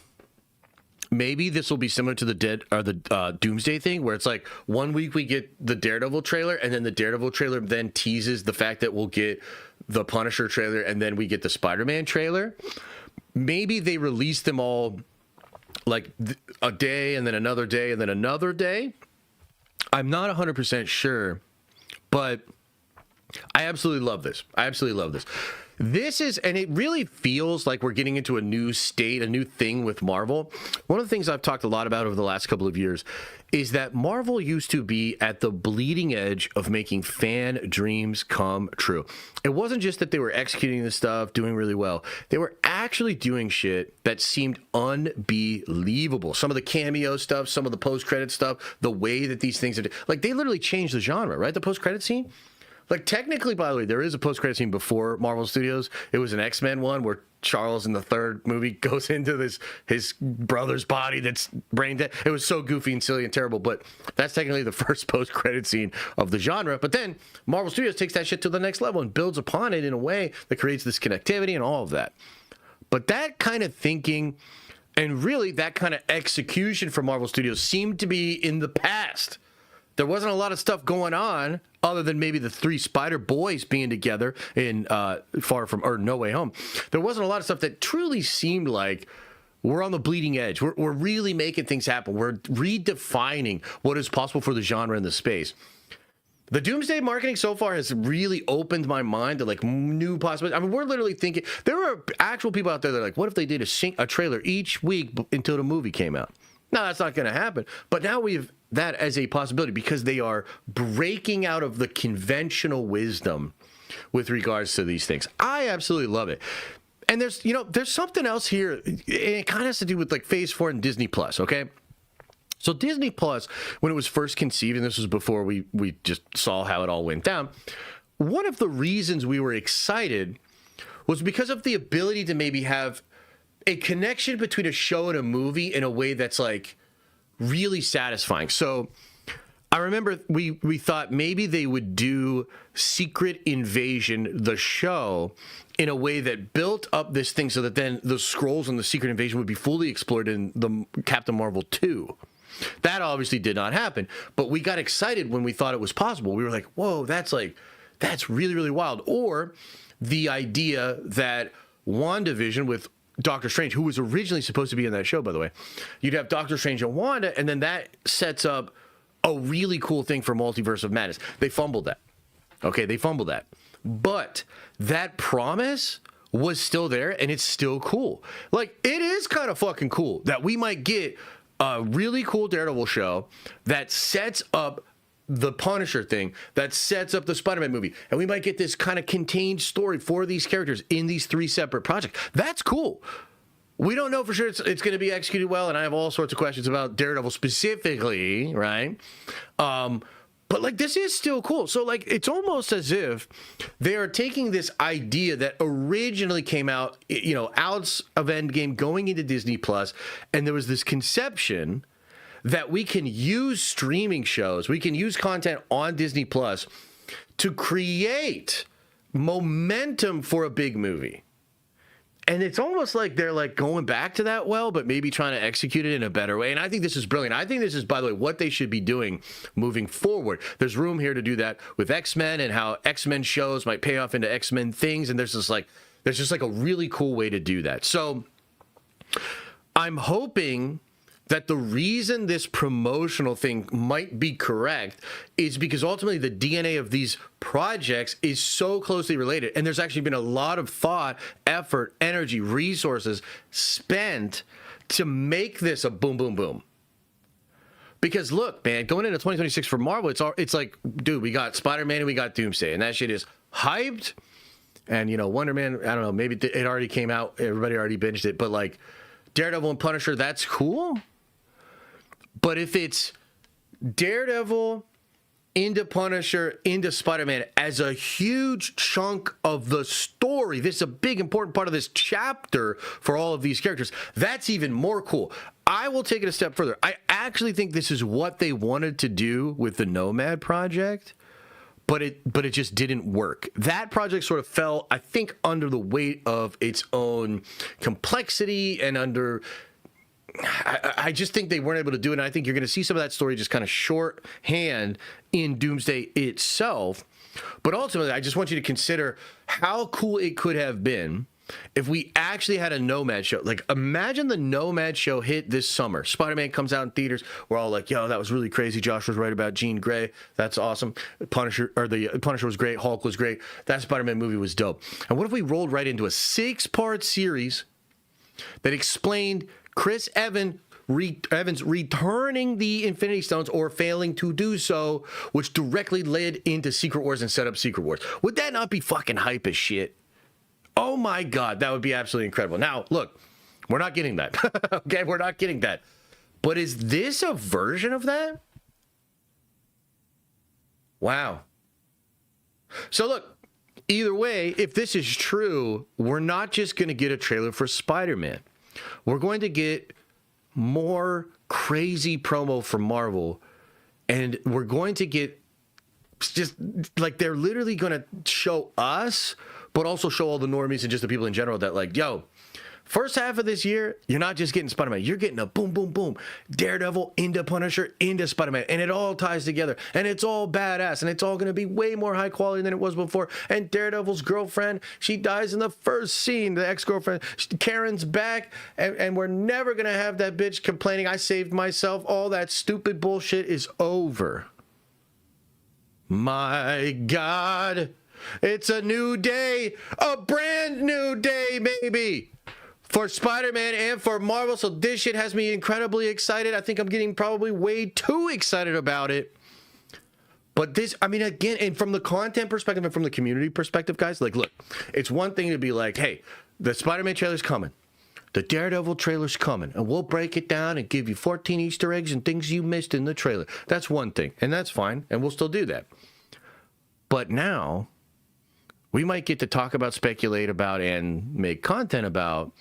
maybe this will be similar to the Doomsday thing, where it's like 1 week we get the Daredevil trailer, and then the Daredevil trailer then teases the fact that we'll get the Punisher trailer, and then we get the Spider-Man trailer. Maybe they release them all like a day, and then another day, and then another day. I'm not 100% sure, but I absolutely love this. I absolutely love this. This is, and it really feels like we're getting into a new state, a new thing with Marvel. One of the things I've talked a lot about over the last couple of years is that Marvel used to be at the bleeding edge of making fan dreams come true. It wasn't just that they were executing this stuff, doing really well. They were actually doing shit that seemed unbelievable. Some of the cameo stuff, some of the post-credit stuff, the way that these things are, like, they literally changed the genre, right? The post-credit scene. Like, technically, by the way, there is a post-credit scene before Marvel Studios. It was an X-Men one where Charles in the third movie goes into his brother's body that's brain dead. It was so goofy and silly and terrible, but that's technically the first post-credit scene of the genre. But then Marvel Studios takes that shit to the next level and builds upon it in a way that creates this connectivity and all of that. But that kind of thinking and really that kind of execution for Marvel Studios seemed to be in the past. There wasn't a lot of stuff going on other than maybe the three Spider Boys being together in No Way Home. There wasn't a lot of stuff that truly seemed like we're on the bleeding edge. We're really making things happen. We're redefining what is possible for the genre and the space. The Doomsday marketing so far has really opened my mind to like new possibilities. I mean, we're literally thinking there are actual people out there that are like, what if they did a trailer each week until the movie came out? No, that's not going to happen. But now we have that as a possibility because they are breaking out of the conventional wisdom with regards to these things. I absolutely love it. And there's something else here. It kind of has to do with like Phase 4 and Disney Plus, okay? So Disney Plus, when it was first conceived, and this was before we just saw how it all went down, one of the reasons we were excited was because of the ability to maybe have a connection between a show and a movie in a way that's like really satisfying. So I remember we thought maybe they would do Secret Invasion, the show, in a way that built up this thing so that then the Skrulls and the Secret Invasion would be fully explored in the Captain Marvel 2. That obviously did not happen, but we got excited when we thought it was possible. We were like, whoa, that's really, really wild. Or the idea that WandaVision with Doctor Strange, who was originally supposed to be in that show, by the way, you'd have Doctor Strange and Wanda, and then that sets up a really cool thing for Multiverse of Madness. They fumbled that. Okay, they fumbled that. But that promise was still there, and it's still cool. Like, it is kind of fucking cool that we might get a really cool Daredevil show that sets up the Punisher thing, that sets up the Spider-Man movie, and we might get this kind of contained story for these characters in these 3 separate projects. That's cool. We don't know for sure it's going to be executed well, and I have all sorts of questions about Daredevil specifically, right? But, like, this is still cool. So, like, it's almost as if they are taking this idea that originally came out, you know, out of Endgame going into Disney Plus, and there was this conception that we can use streaming shows, we can use content on Disney Plus to create momentum for a big movie. And it's almost like they're like going back to that well, but maybe trying to execute it in a better way. And I think this is brilliant. I think this is, by the way, what they should be doing moving forward. There's room here to do that with X-Men and how X-Men shows might pay off into X-Men things. And there's just like a really cool way to do that. So I'm hoping that the reason this promotional thing might be correct is because ultimately the DNA of these projects is so closely related. And there's actually been a lot of thought, effort, energy, resources spent to make this a boom, boom, boom. Because look, man, going into 2026 for Marvel, it's like, dude, we got Spider-Man and we got Doomsday, and that shit is hyped. And, you know, Wonder Man, I don't know, maybe it already came out, everybody already binged it, but like Daredevil and Punisher, that's cool. But if it's Daredevil into Punisher into Spider-Man as a huge chunk of the story, this is a big important part of this chapter for all of these characters, that's even more cool. I will take it a step further. I actually think this is what they wanted to do with the Nomad project, but it just didn't work. That project sort of fell, I think, under the weight of its own complexity and under... I just think they weren't able to do it, and I think you're going to see some of that story just kind of shorthand in Doomsday itself. But ultimately, I just want you to consider how cool it could have been if we actually had a Nomad show. Like, imagine the Nomad show hit this summer. Spider-Man comes out in theaters. We're all like, yo, that was really crazy. Josh was right about Jean Grey. That's awesome. The Punisher was great. Hulk was great. That Spider-Man movie was dope. And what if we rolled right into a 6-part series that explained Chris Evans returning the Infinity Stones or failing to do so, which directly led into Secret Wars and set up Secret Wars? Would that not be fucking hype as shit? Oh my God, that would be absolutely incredible. Now, look, we're not getting that. Okay, we're not getting that. But is this a version of that? Wow. So look, either way, if this is true, we're not just going to get a trailer for Spider-Man. We're going to get more crazy promo from Marvel, and we're going to get just like they're literally going to show us, but also show all the normies and just the people in general that like, yo, first half of this year, you're not just getting Spider-Man. You're getting a boom, boom, boom. Daredevil into Punisher into Spider-Man. And it all ties together. And it's all badass. And it's all going to be way more high quality than it was before. And Daredevil's girlfriend, she dies in the first scene. The ex-girlfriend, Karen's back. And we're never going to have that bitch complaining, I saved myself. All that stupid bullshit is over. My God. It's a new day. A brand new day, maybe. For Spider-Man and for Marvel, so this shit has me incredibly excited. I think I'm getting probably way too excited about it. But this, I mean, again, and from the content perspective and from the community perspective, guys, like, look, it's one thing to be like, hey, the Spider-Man trailer's coming. The Daredevil trailer's coming. And we'll break it down and give you 14 Easter eggs and things you missed in the trailer. That's one thing, and that's fine, and we'll still do that. But now, we might get to talk about, speculate about, and make content about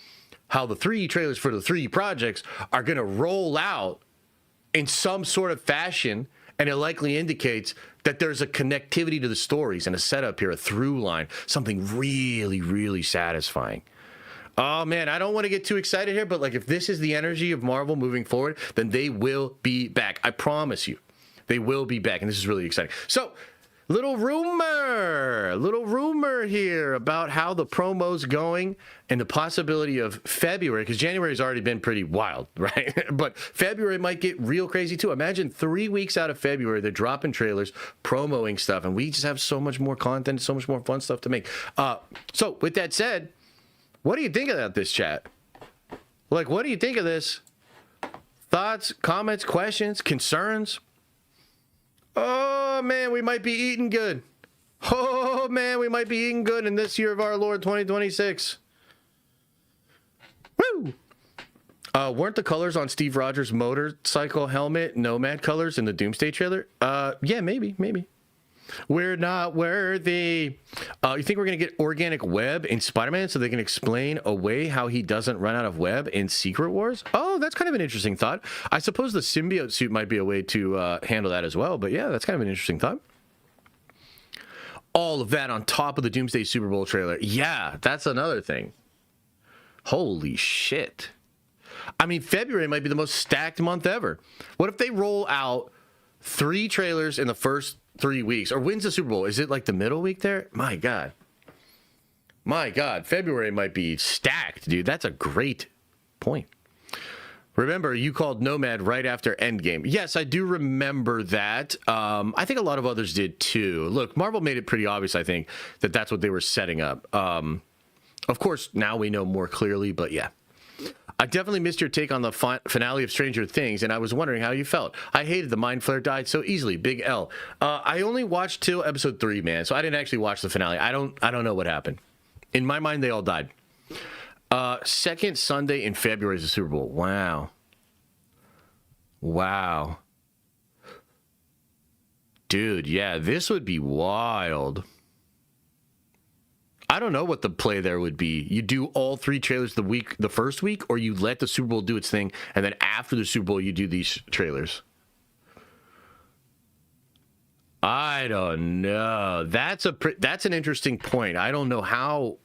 how the 3 trailers for the 3 projects are going to roll out in some sort of fashion, and it likely indicates that there's a connectivity to the stories and a setup here, a through line, something really, really satisfying. Oh, man, I don't want to get too excited here, but like if this is the energy of Marvel moving forward, then they will be back. I promise you, they will be back, and this is really exciting. So Little rumor here about how the promo's going and the possibility of February, because January's already been pretty wild, right? But February might get real crazy too. Imagine 3 weeks out of February, they're dropping trailers, promoting stuff, and we just have so much more content, so much more fun stuff to make. So with that said, what do you think about this, chat? Like, what do you think of this? Thoughts, comments, questions, concerns? Oh, man, we might be eating good. Oh, man, we might be eating good in this year of our Lord 2026. Woo! Weren't the colors on Steve Rogers' motorcycle helmet Nomad colors in the Doomsday trailer? Yeah, maybe. We're not worthy. You think we're going to get organic web in Spider-Man so they can explain away how he doesn't run out of web in Secret Wars? Oh, that's kind of an interesting thought. I suppose the symbiote suit might be a way to handle that as well. But yeah, that's kind of an interesting thought. All of that on top of the Doomsday Super Bowl trailer. Yeah, that's another thing. Holy shit. I mean, February might be the most stacked month ever. What if they roll out 3 trailers in the first 3 weeks? Or when's the Super Bowl? Is it like the middle week there? My God, February might be stacked, dude. That's a great point. Remember, you called Nomad right after Endgame. Yes, I do remember that. I think a lot of others did too. Look, Marvel made it pretty obvious, I think, that that's what they were setting up. Of course, now we know more clearly, but yeah. I definitely missed your take on the finale of Stranger Things, and I was wondering how you felt. I hated the Mind Flare died so easily. Big L. I only watched till episode 3, man, so I didn't actually watch the finale. I don't know what happened. In my mind, they all died. Second Sunday in February is the Super Bowl. Wow. Dude, yeah, this would be wild. I don't know what the play there would be. You do all 3 trailers the first week, or you let the Super Bowl do its thing, and then after the Super Bowl, you do these trailers. I don't know. That's an interesting point. I don't know how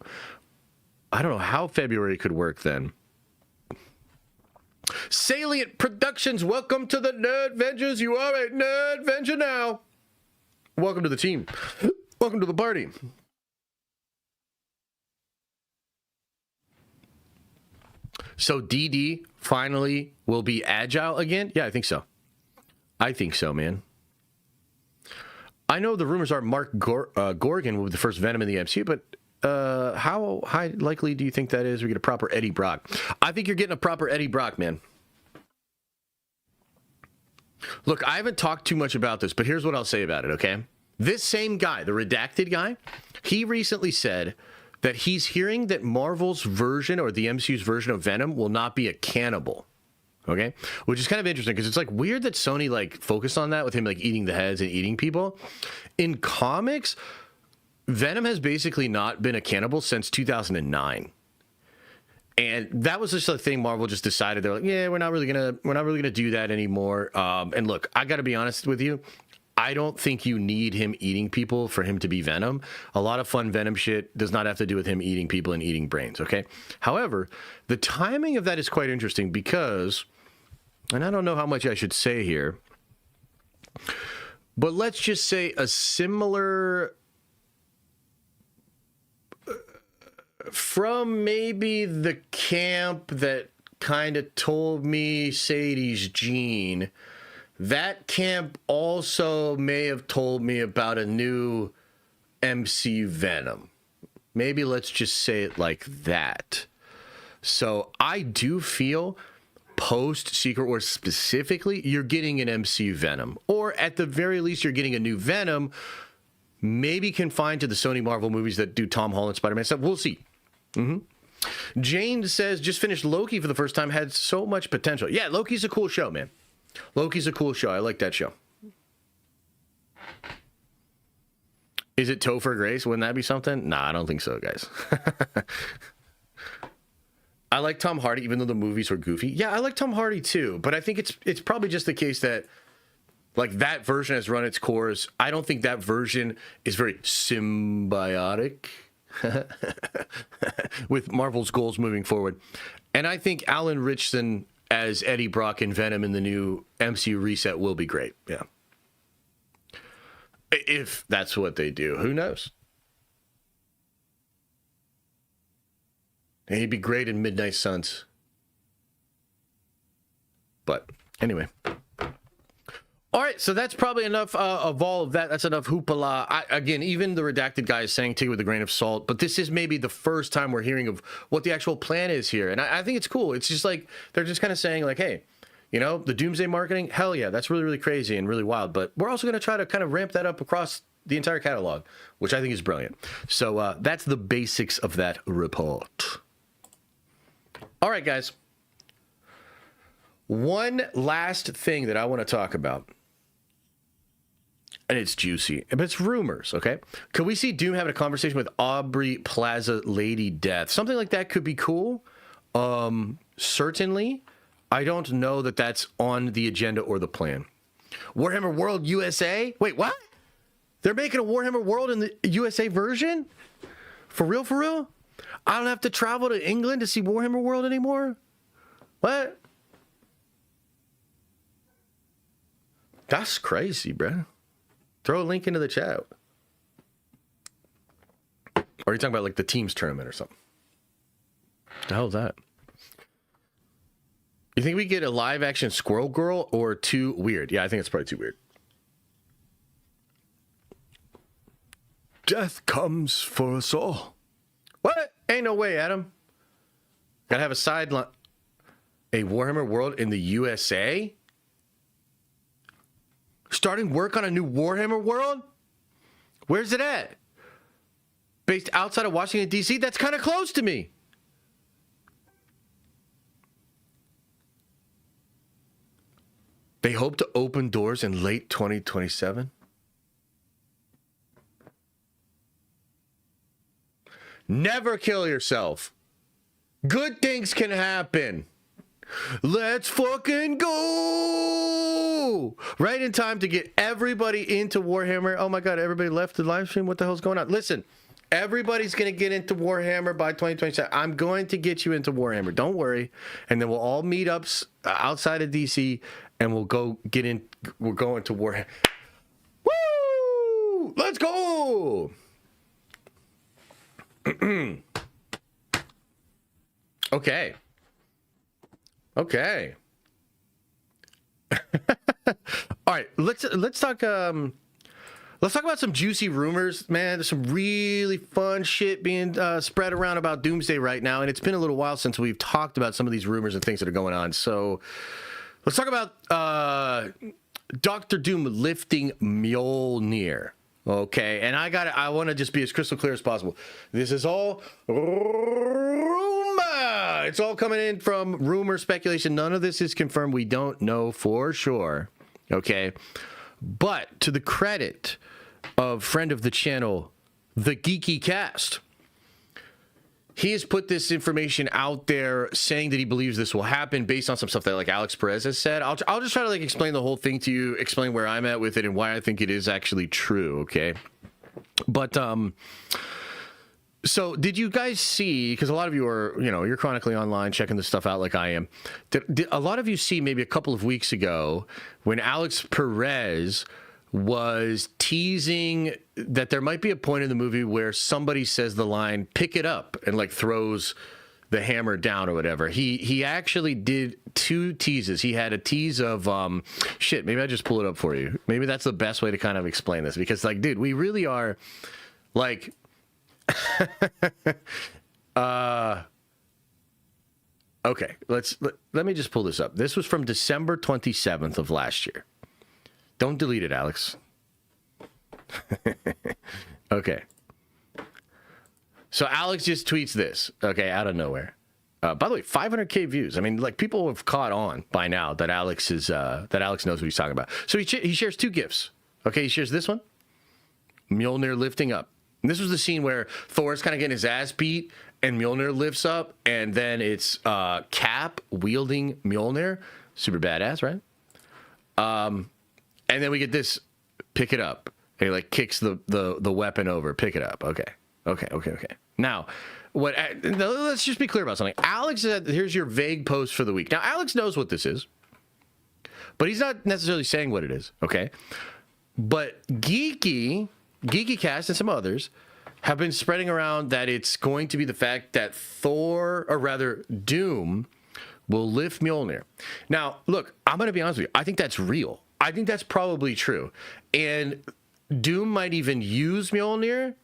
February could work then. Salient Productions, welcome to the Nerdvengers. You are a Nerdvenger now. Welcome to the team. Welcome to the party. So DD finally will be agile again? Yeah, I think so. Man. I know the rumors are Mark Gorgon will be the first Venom in the MCU, but how high likely do you think that is? We get a proper Eddie Brock. I think you're getting a proper Eddie Brock, man. Look, I haven't talked too much about this, but here's what I'll say about it, okay? This same guy, the redacted guy, he recently said that he's hearing that Marvel's version or the MCU's version of Venom will not be a cannibal, okay? Which is kind of interesting because it's like weird that Sony like focused on that with him like eating the heads and eating people. In comics, Venom has basically not been a cannibal since 2009. And that was just a thing Marvel just decided. They're like, yeah, we're not really gonna do that anymore. And look, I got to be honest with you. I don't think you need him eating people for him to be Venom. A lot of fun Venom shit does not have to do with him eating people and eating brains, okay? However, the timing of that is quite interesting because, and I don't know how much I should say here, but let's just say a similar, from maybe the camp that kind of told me Sadie's Gene, that camp also may have told me about a new MC Venom. Maybe let's just say it like that. So I do feel post Secret Wars specifically, you're getting an MCU Venom. Or at the very least, you're getting a new Venom, maybe confined to the Sony Marvel movies that do Tom Holland Spider-Man stuff. We'll see. Jane says, just finished Loki for the first time, had so much potential. Yeah, Loki's a cool show, man. Loki's a cool show. I like that show. Is it Topher Grace? Wouldn't that be something? Nah, I don't think so, guys. I like Tom Hardy, even though the movies were goofy. Yeah, I like Tom Hardy too, but I think it's probably just the case that like that version has run its course. I don't think that version is very symbiotic with Marvel's goals moving forward. And I think Alan Ritchson as Eddie Brock and Venom in the new MCU reset will be great. Yeah. If that's what they do, who knows? And he'd be great in Midnight Suns. But anyway. All right, so that's probably enough of all of that. That's enough hoopla. Again, even the redacted guy is saying take it with a grain of salt, but this is maybe the first time we're hearing of what the actual plan is here. And I think it's cool. It's just like, they're just kind of saying like, hey, you know, the Doomsday marketing, hell yeah, that's really, really crazy and really wild. But we're also going to try to kind of ramp that up across the entire catalog, which I think is brilliant. So that's the basics of that report. All right, guys. One last thing that I want to talk about. And it's juicy, but it's rumors, okay? Could we see Doom having a conversation with Aubrey Plaza Lady Death? Something like that could be cool. Certainly. I don't know that that's on the agenda or the plan. Warhammer World USA? Wait, what? They're making a Warhammer World in the USA version? For real, for real? I don't have to travel to England to see Warhammer World anymore? What? That's crazy, bro. Throw a link into the chat. Or are you talking about like the teams tournament or something? What the hell is that? You think we get a live action Squirrel Girl or too weird? Yeah, I think it's probably too weird. Death comes for us all. What? Ain't no way, Adam. Gotta have a sideline. A Warhammer World in the USA? Starting work on a new Warhammer World? Where's it at? Based outside of Washington, D.C.? That's kind of close to me. They hope to open doors in late 2027. Never kill yourself. Good things can happen. Let's fucking go! Right in time to get everybody into Warhammer. Oh my God, everybody left the live stream? What the hell's going on? Listen, everybody's going to get into Warhammer by 2027. I'm going to get you into Warhammer. Don't worry. And then we'll all meet up outside of DC and we'll go get in. We're going to Warhammer. Woo! Let's go! Okay. Okay. All right, let's talk about some juicy rumors, man. There's some really fun shit being spread around about Doomsday right now, and it's been a little while since we've talked about some of these rumors and things that are going on. So let's talk about Dr. Doom lifting Mjolnir. Okay, and I want to just be as crystal clear as possible. This is all rumor. It's all coming in from rumor, speculation. None of this is confirmed. We don't know for sure. Okay, but to the credit of friend of the channel, the Geeky Cast, he has put this information out there saying that he believes this will happen based on some stuff that like Alex Perez has said. I'll just try to like explain the whole thing to you, explain where I'm at with it and why I think it is actually true. Okay. But, so did you guys see, because a lot of you are, you're chronically online checking this stuff out like I am. Did a lot of you see maybe a couple of weeks ago when Alex Perez was teasing that there might be a point in the movie where somebody says the line, pick it up, and like throws the hammer down or whatever. He actually did two teases. He had a tease of, maybe I just pull it up for you. Maybe that's the best way to kind of explain this because like, dude, we really are like, okay, let me just pull this up. This was from December 27th of last year. Don't delete it, Alex. Okay. So Alex just tweets this, okay, out of nowhere. By the way, 500K views. I mean, like people have caught on by now that Alex knows what he's talking about. So he shares two GIFs. Okay, he shares this one, Mjolnir lifting up. And this was the scene where Thor's kind of getting his ass beat, and Mjolnir lifts up, and then it's Cap wielding Mjolnir. Super badass, right? And then we get this, pick it up. And he like kicks the weapon over, pick it up. Okay. Now, let's just be clear about something. Alex said, here's your vague post for the week. Now, Alex knows what this is, but he's not necessarily saying what it is, okay? But Geeky Cast and some others have been spreading around that it's going to be the fact that Thor, or rather Doom, will lift Mjolnir. Now, look, I'm going to be honest with you. I think that's real. I think that's probably true. And Doom might even use Mjolnir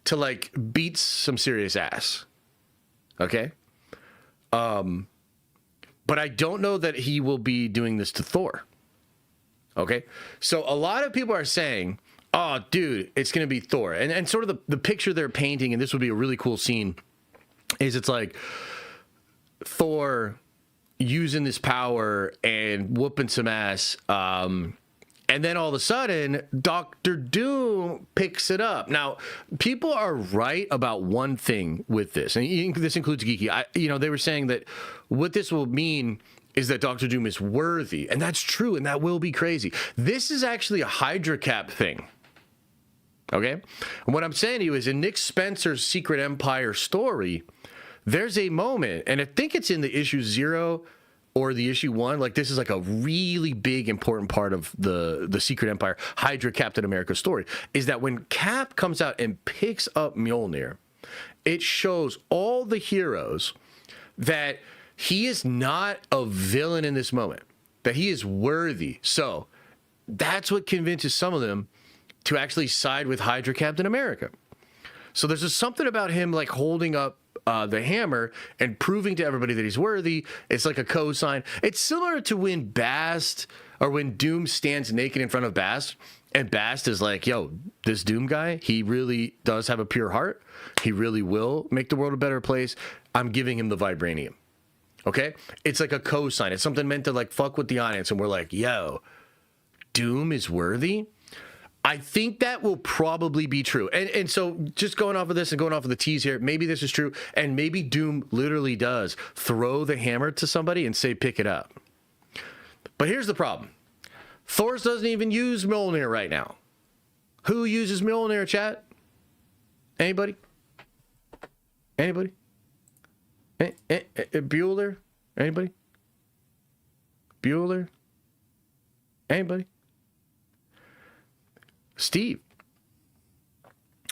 to, like, beat some serious ass. Okay? But I don't know that he will be doing this to Thor. Okay? So a lot of people are saying, oh, dude, it's going to be Thor. And sort of the picture they're painting, and this would be a really cool scene, is it's like Thor using this power and whooping some ass. And then all of a sudden, Doctor Doom picks it up. Now, people are right about one thing with this, and this includes Geeky. They were saying that what this will mean is that Doctor Doom is worthy, and that's true, and that will be crazy. This is actually a Hydra Cap thing. Okay? And what I'm saying to you is in Nick Spencer's Secret Empire story, there's a moment, and I think it's in the issue 0 or the issue 1, like this is like a really big important part of the Secret Empire Hydra Captain America story, is that when Cap comes out and picks up Mjolnir, it shows all the heroes that he is not a villain in this moment, that he is worthy. So that's what convinces some of them to actually side with Hydra Captain America. So there's just something about him like holding up the hammer and proving to everybody that he's worthy. It's like a cosign. It's similar to when Bast, or when Doom stands naked in front of Bast, and Bast is like, yo, this Doom guy, he really does have a pure heart. He really will make the world a better place. I'm giving him the vibranium. Okay? It's like a cosign. It's something meant to like fuck with the audience, and we're like, yo, Doom is worthy. I think that will probably be true. And so just going off of this and going off of the tease here, maybe this is true, and maybe Doom literally does throw the hammer to somebody and say, pick it up. But here's the problem. Thor doesn't even use Mjolnir right now. Who uses Mjolnir, chat? Anybody? Anybody? Bueller? Anybody? Bueller? Anybody? Steve.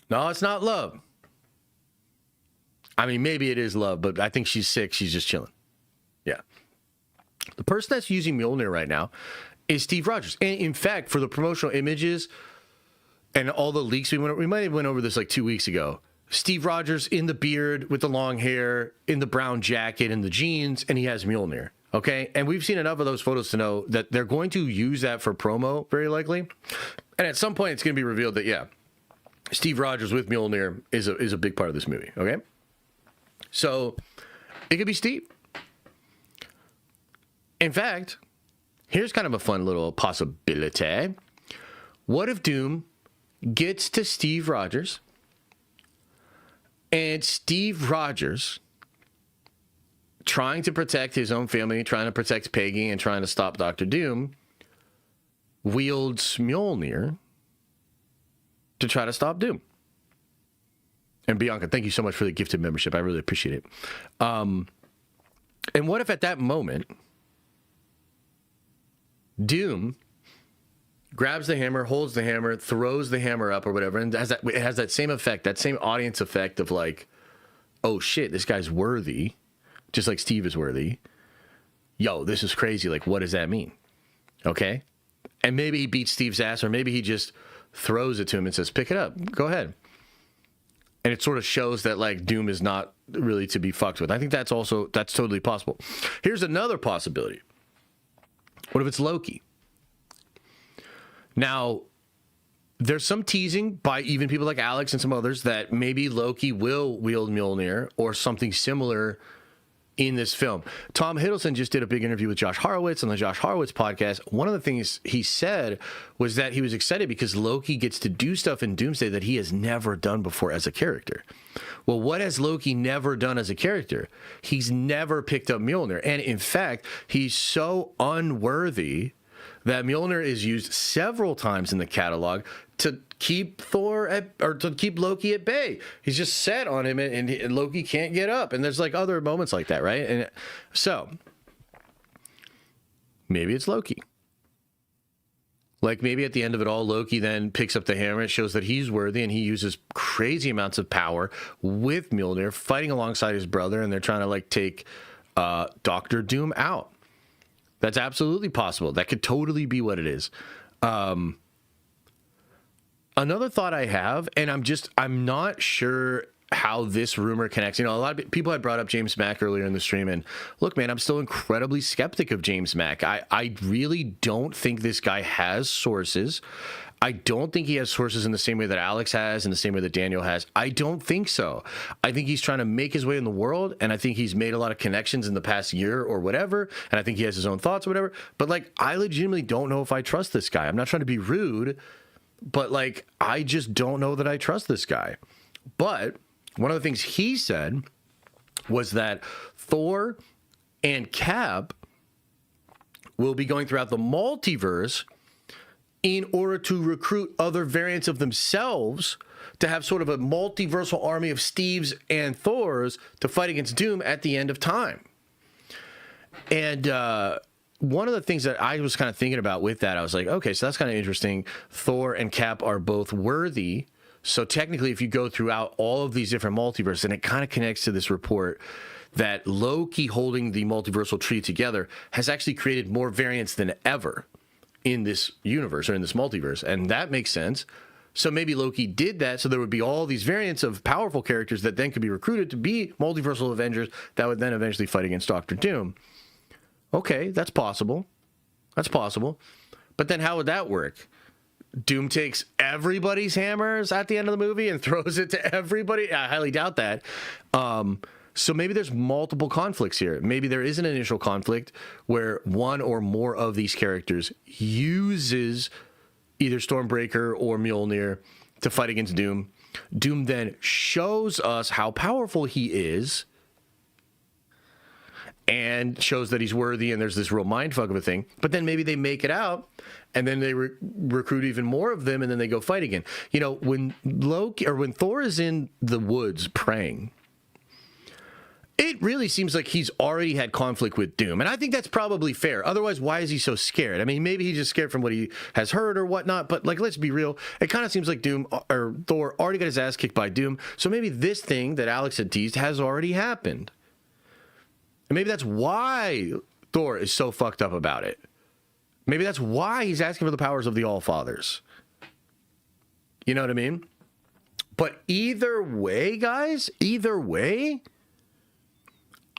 No, it's not love. I mean, maybe it is love, but I think she's sick. She's just chilling. Yeah. The person that's using Mjolnir right now is Steve Rogers. And in fact, for the promotional images and all the leaks, we might have went over this like 2 weeks ago. Steve Rogers in the beard with the long hair, in the brown jacket and the jeans, and he has Mjolnir. Okay, and we've seen enough of those photos to know that they're going to use that for promo, very likely. And at some point, it's going to be revealed that, yeah, Steve Rogers with Mjolnir is a big part of this movie, okay? So, it could be Steve. In fact, here's kind of a fun little possibility. What if Doom gets to Steve Rogers, and Steve Rogers, trying to protect his own family, trying to protect Peggy, and trying to stop Dr. Doom, wields Mjolnir to try to stop Doom? And Bianca, thank you so much for the gifted membership. I really appreciate it. And what if at that moment, Doom grabs the hammer, holds the hammer, throws the hammer up or whatever, and it has that same effect, that same audience effect of like, oh shit, this guy's worthy, just like Steve is worthy. Yo, this is crazy. Like, what does that mean? Okay? And maybe he beats Steve's ass, or maybe he just throws it to him and says, pick it up. Go ahead. And it sort of shows that, like, Doom is not really to be fucked with. I think that's totally possible. Here's another possibility. What if it's Loki? Now, there's some teasing by even people like Alex and some others that maybe Loki will wield Mjolnir or something similar in this film. Tom Hiddleston just did a big interview with Josh Horowitz on the Josh Horowitz podcast. One of the things he said was that he was excited because Loki gets to do stuff in Doomsday that he has never done before as a character. Well, what has Loki never done as a character? He's never picked up Mjolnir. And in fact, he's so unworthy that Mjolnir is used several times in the catalog to keep to keep Loki at bay. He's just set on him, and Loki can't get up. And there's like other moments like that, right? And so maybe it's Loki. Like maybe at the end of it all, Loki then picks up the hammer. It shows that he's worthy, and he uses crazy amounts of power with Mjolnir, fighting alongside his brother, and they're trying to like take Doctor Doom out. That's absolutely possible. That could totally be what it is. Another thought I have, and I'm not sure how this rumor connects. You know, a lot of people had brought up James Mack earlier in the stream, and look, man, I'm still incredibly skeptic of James Mack. I really don't think this guy has sources. I don't think he has sources in the same way that Alex has, in the same way that Daniel has. I don't think so. I think he's trying to make his way in the world, and I think he's made a lot of connections in the past year or whatever, and I think he has his own thoughts or whatever. But like, I legitimately don't know if I trust this guy. I'm not trying to be rude, but like, I just don't know that I trust this guy. But one of the things he said was that Thor and Cap will be going throughout the multiverse in order to recruit other variants of themselves to have sort of a multiversal army of Steves and Thors to fight against Doom at the end of time. And one of the things that I was kind of thinking about with that, I was like, okay, so that's kind of interesting. Thor and Cap are both worthy. So technically, if you go throughout all of these different multiverses, and it kind of connects to this report that Loki holding the multiversal tree together has actually created more variants than ever in this universe or in this multiverse. And that makes sense. So maybe Loki did that so there would be all these variants of powerful characters that then could be recruited to be multiversal Avengers that would then eventually fight against Doctor Doom. Okay, that's possible. That's possible. But then how would that work? Doom takes everybody's hammers at the end of the movie and throws it to everybody? I highly doubt that. So maybe there's multiple conflicts here. Maybe there is an initial conflict where one or more of these characters uses either Stormbreaker or Mjolnir to fight against Doom. Doom then shows us how powerful he is and shows that he's worthy, and there's this real mindfuck of a thing. But then maybe they make it out, and then they recruit even more of them, and then they go fight again. You know, when when Thor is in the woods praying, it really seems like he's already had conflict with Doom, and I think that's probably fair. Otherwise, why is he so scared? I mean, maybe he's just scared from what he has heard or whatnot, but like, let's be real. It kind of seems like Doom or Thor already got his ass kicked by Doom, so maybe this thing that Alex had teased has already happened. And maybe that's why Thor is so fucked up about it. Maybe that's why he's asking for the powers of the All-Fathers. You know what I mean? But either way, guys, either way,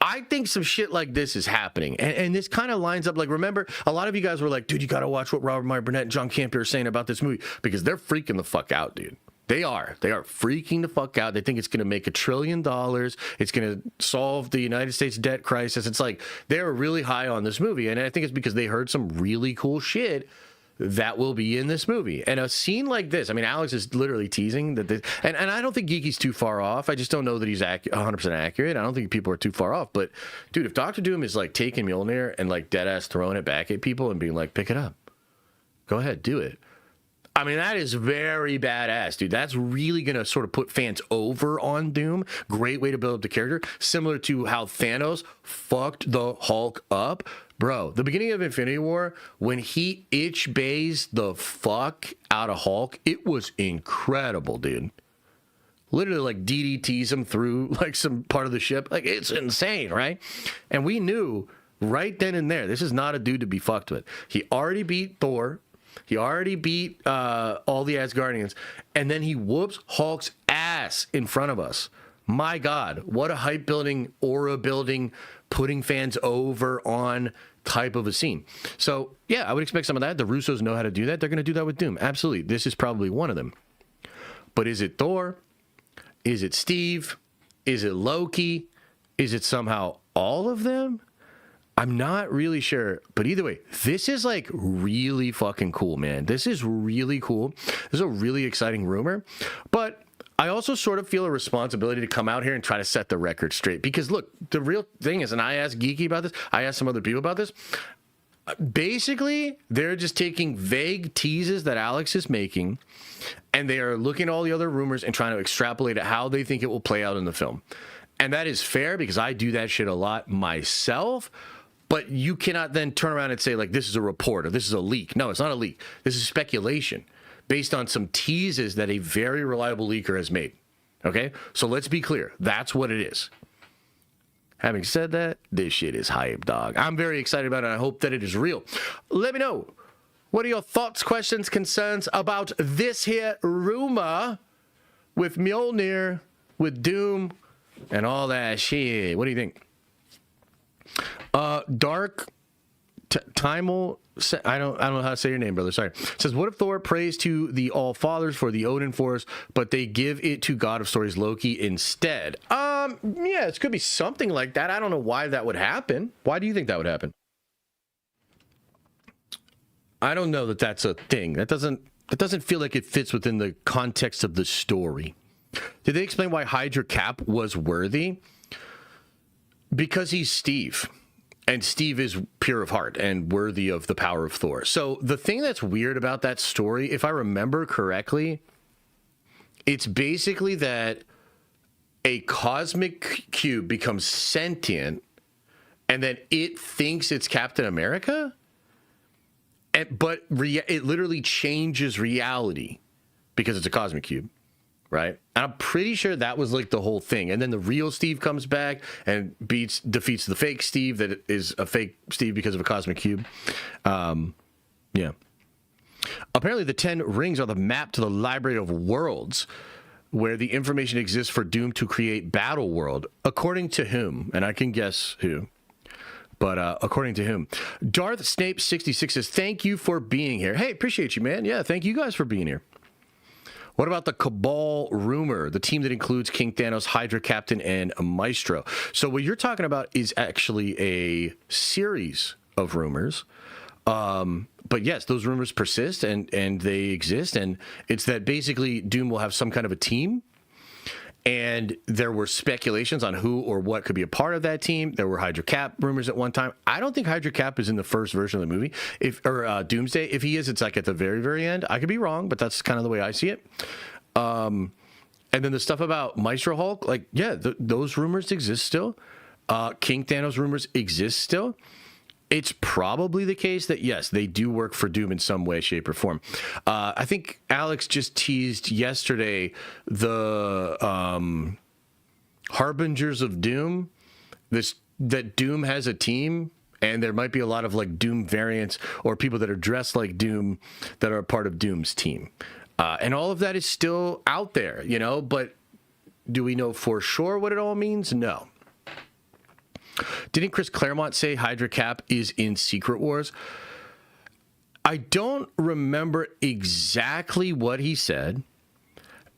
I think some shit like this is happening. And this kind of lines up, like, remember, a lot of you guys were like, dude, you got to watch what Robert Meyer Burnett and John Campbell are saying about this movie, because they're freaking the fuck out, dude. They are freaking the fuck out. They think it's going to make $1 trillion. It's going to solve the United States debt crisis. It's like they're really high on this movie. And I think it's because they heard some really cool shit that will be in this movie. And a scene like this, I mean, Alex is literally teasing that this, and I don't think Geeky's too far off. I just don't know that he's 100% accurate. I don't think people are too far off. But dude, if Doctor Doom is like taking Mjolnir and like dead ass throwing it back at people and being like, pick it up, go ahead, do it. I mean, that is very badass, dude. That's really going to sort of put fans over on Doom. Great way to build up the character. Similar to how Thanos fucked the Hulk up. Bro, the beginning of Infinity War, when he itch-bays the fuck out of Hulk, it was incredible, dude. Literally, like, DDTs him through, like, some part of the ship. Like, it's insane, right? And we knew right then and there, this is not a dude to be fucked with. He already beat Thor. He already beat all the Asgardians, and then he whoops Hulk's ass in front of us. My God, what a hype building, aura building, putting fans over on type of a scene. So, yeah, I would expect some of that. The Russos know how to do that. They're going to do that with Doom. Absolutely. This is probably one of them. But is it Thor? Is it Steve? Is it Loki? Is it somehow all of them? I'm not really sure, but either way, this is like really fucking cool, man. This is really cool. This is a really exciting rumor, but I also sort of feel a responsibility to come out here and try to set the record straight, because look, the real thing is, and I asked Geeky about this, I asked some other people about this, basically, they're just taking vague teases that Alex is making, and they are looking at all the other rumors and trying to extrapolate at how they think it will play out in the film. And that is fair, because I do that shit a lot myself. But you cannot then turn around and say, like, this is a report or this is a leak. No, it's not a leak. This is speculation based on some teases that a very reliable leaker has made. Okay? So let's be clear. That's what it is. Having said that, this shit is hype, dog. I'm very excited about it. I hope that it is real. Let me know. What are your thoughts, questions, concerns about this here rumor with Mjolnir, with Doom, and all that shit? What do you think? Dark Timel, I don't know how to say your name, brother. Sorry. Says, what if Thor prays to the All Fathers for the Odin Force, but they give it to God of Stories Loki instead? Yeah, it could be something like that. I don't know why that would happen. Why do you think that would happen? I don't know that that's a thing. That doesn't feel like it fits within the context of the story. Did they explain why Hydra Cap was worthy? Because he's Steve. And Steve is pure of heart and worthy of the power of Thor. So the thing that's weird about that story, if I remember correctly, it's basically that a cosmic cube becomes sentient and then it thinks it's Captain America. But it literally changes reality because it's a cosmic cube. Right? And I'm pretty sure that was like the whole thing. And then the real Steve comes back and defeats the fake Steve that is a fake Steve because of a cosmic cube. Yeah. Apparently the 10 rings are the map to the Library of Worlds, where the information exists for Doom to create Battleworld. According to whom? And I can guess who. But according to whom? Darth Snape 66 says, thank you for being here. Hey, appreciate you, man. Yeah, thank you guys for being here. What about the Cabal rumor, the team that includes King Thanos, Hydra Captain, and Maestro? So what you're talking about is actually a series of rumors. But yes, those rumors persist and they exist. And it's that basically Doom will have some kind of a team. And there were speculations on who or what could be a part of that team. There were Hydra Cap rumors at one time. I don't think Hydra Cap is in the first version of the movie, or Doomsday. If he is, it's like at the very, very end. I could be wrong, but that's kind of the way I see it. And then the stuff about Maestro Hulk, like, yeah, those rumors exist still. King Thanos rumors exist still. It's probably the case that, yes, they do work for Doom in some way, shape, or form. I think Alex just teased yesterday the Harbingers of Doom, that Doom has a team, and there might be a lot of like Doom variants or people that are dressed like Doom that are a part of Doom's team. And all of that is still out there, you know, but do we know for sure what it all means? No. Didn't Chris Claremont say Hydra Cap is in Secret Wars? I don't remember exactly what he said.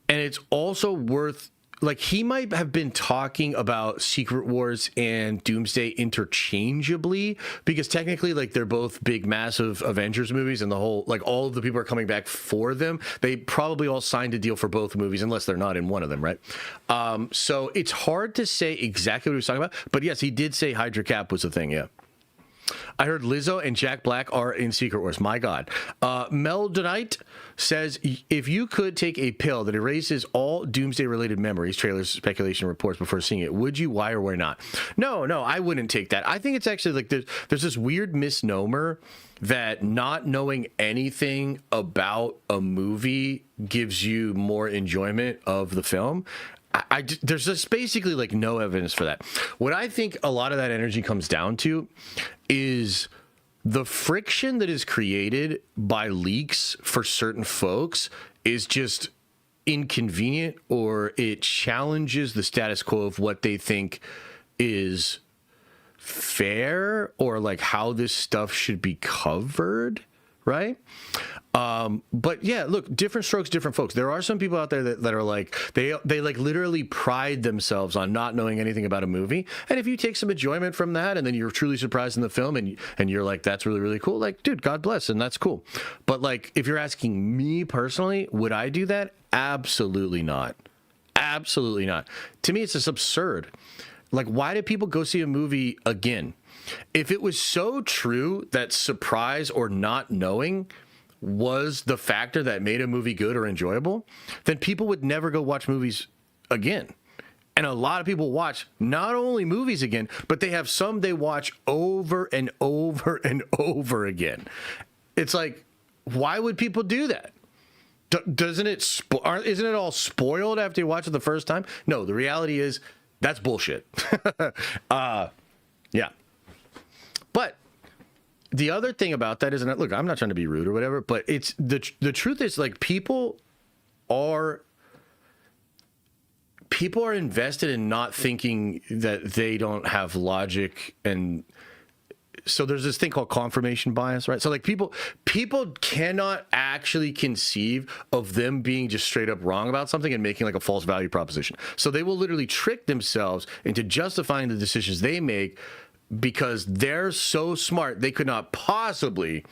And it's also worth, like, he might have been talking about Secret Wars and Doomsday interchangeably, because technically, like, they're both big, massive Avengers movies, and the whole, like, all of the people are coming back for them. They probably all signed a deal for both movies, unless they're not in one of them, right? So it's hard to say exactly what he was talking about, but yes, he did say Hydra Cap was a thing, yeah. I heard Lizzo and Jack Black are in Secret Wars. My God. Mel Donite says, if you could take a pill that erases all Doomsday-related memories, trailers, speculation, reports before seeing it, would you? Why or why not? No, I wouldn't take that. I think it's actually like there's this weird misnomer that not knowing anything about a movie gives you more enjoyment of the film. There's just basically like no evidence for that. What I think a lot of that energy comes down to is the friction that is created by leaks for certain folks is just inconvenient, or it challenges the status quo of what they think is fair, or like how this stuff should be covered, right? But yeah, look, different strokes, different folks. There are some people out there that are like, they like literally pride themselves on not knowing anything about a movie. And if you take some enjoyment from that, and then you're truly surprised in the film, and you're like, that's really, really cool. Like, dude, God bless. And that's cool. But like, if you're asking me personally, would I do that? Absolutely not. Absolutely not. To me, it's just absurd. Like, why do people go see a movie again? If it was so true that surprise or not knowing was the factor that made a movie good or enjoyable, then people would never go watch movies again. And a lot of people watch not only movies again, but they have some they watch over and over and over again. It's like, why would people do that? Isn't it all spoiled after you watch it the first time? No, the reality is that's bullshit. Yeah. But the other thing about that is, and look, I'm not trying to be rude or whatever, but it's the truth is, like, people are invested in not thinking that they don't have logic, and so there's this thing called confirmation bias, right? So like people cannot actually conceive of them being just straight up wrong about something and making like a false value proposition. So they will literally trick themselves into justifying the decisions they make because they're so smart they could not possibly